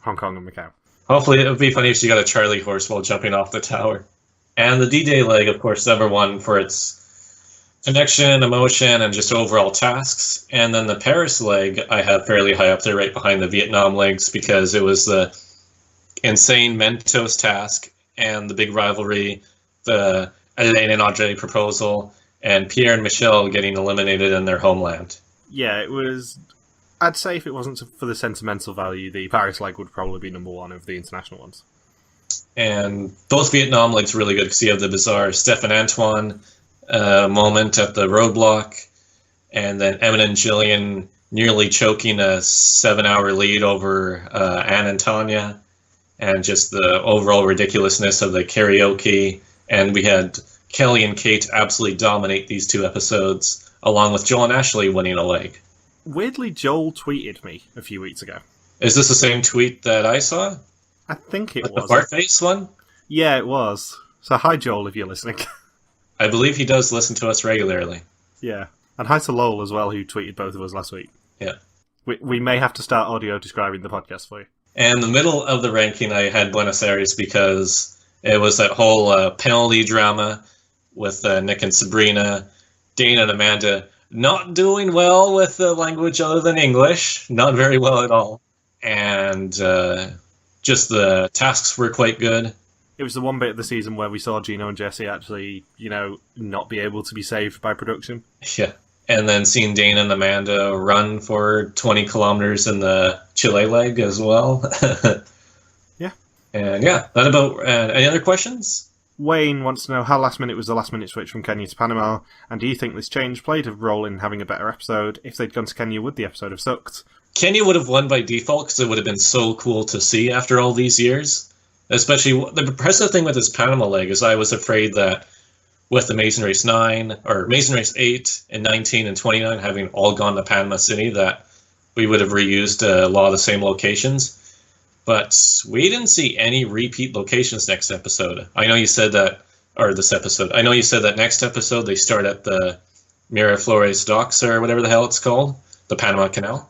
Hong Kong and Macau? Hopefully, it would be funny if she got a Charlie horse while jumping off the tower. And the D-Day leg, of course, number one for its connection, emotion, and just overall tasks. And then the Paris leg, I have fairly high up there, right behind the Vietnam legs, because it was the insane Mentos task and the big rivalry, the Elaine and Audrey proposal, and Pierre and Michelle getting eliminated in their homeland. Yeah, it was... I'd say if it wasn't for the sentimental value, the Paris leg would probably be number one of the international ones. And both Vietnam legs really good, because you have the bizarre Steph and Antoine moment at the roadblock, and then Emmett and Jillian nearly choking a 7-hour lead over Anne and Tanya, and just the overall ridiculousness of the karaoke. And we had Kelly and Kate absolutely dominate these two episodes, along with Joel and Ashley winning a leg. Weirdly, Joel tweeted me a few weeks ago. Is this the same tweet that I saw? I think it was. The fart face one? Yeah, it was. So hi, Joel, if you're listening. I believe he does listen to us regularly. Yeah. And hi to Lowell as well, who tweeted both of us last week. Yeah. We may have to start audio describing the podcast for you. And the middle of the ranking, I had Buenos Aires because it was that whole penalty drama with Nick and Sabrina, Dana and Amanda not doing well with the language other than English. Not very well at all. And just the tasks were quite good. It was the one bit of the season where we saw Gino and Jesse actually, not be able to be saved by production. Yeah. And then seeing Dana and Amanda run for 20 kilometers in the Chile leg as well. Yeah. And yeah, that about... any other questions? Wayne wants to know how last minute was the last minute switch from Kenya to Panama, and do you think this change played a role in having a better episode? If they'd gone to Kenya, would the episode have sucked? Kenya would have won by default because it would have been so cool to see after all these years. Especially, the impressive thing with this Panama leg is I was afraid that with Amazing Race 9, or Amazing Race 8 and 19 and 29 having all gone to Panama City, that we would have reused a lot of the same locations. But we didn't see any repeat locations next episode. I know you said that, or this episode, I know you said that next episode they start at the Miraflores docks, or whatever the hell it's called, the Panama Canal.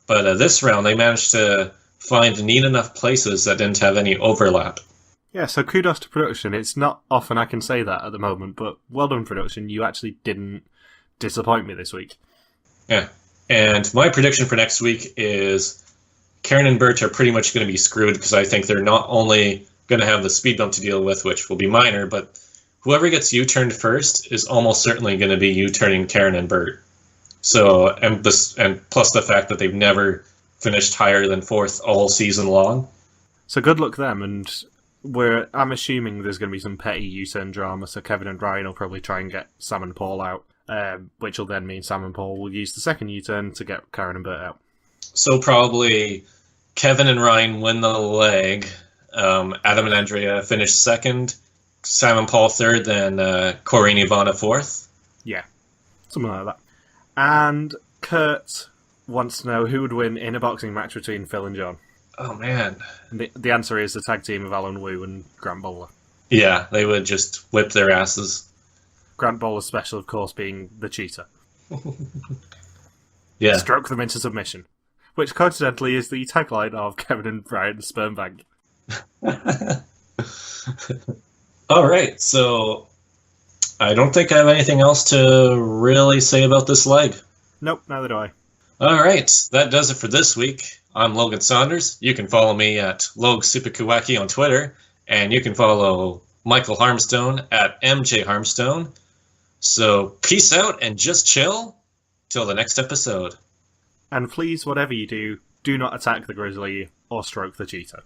But this round they managed to find neat enough places that didn't have any overlap. Yeah, so kudos to production. It's not often I can say that at the moment, but well done, production. You actually didn't disappoint me this week. Yeah, and my prediction for next week is Karen and Bert are pretty much going to be screwed because I think they're not only going to have the speed bump to deal with, which will be minor, but whoever gets U-turned first is almost certainly going to be U-turning Karen and Bert. So, and plus the fact that they've never finished higher than fourth all season long. So good luck them, and I'm assuming there's going to be some petty U-turn drama, so Kevin and Ryan will probably try and get Sam and Paul out, which will then mean Sam and Paul will use the second U-turn to get Karen and Bert out. So probably Kevin and Ryan win the leg, Adam and Andrea finish second, Sam and Paul third, then Corey and Ivana fourth. Yeah, something like that. And Kurt wants to know who would win in a boxing match between Phil and John. Oh, man. The answer is the tag team of Alan Wu and Grant Bowler. Yeah, they would just whip their asses. Grant Bowler's special, of course, being the cheater. Yeah. Stroke them into submission. Which, coincidentally, is the tagline of Kevin and Brian's Sperm Bank. All right, so I don't think I have anything else to really say about this leg. Nope, neither do I. All right, that does it for this week. I'm Logan Saunders. You can follow me at LogSuperKawaki on Twitter, and you can follow Michael Harmstone at MJ Harmstone. So peace out and just chill till the next episode. And please, whatever you do, do not attack the grizzly or stroke the cheetah.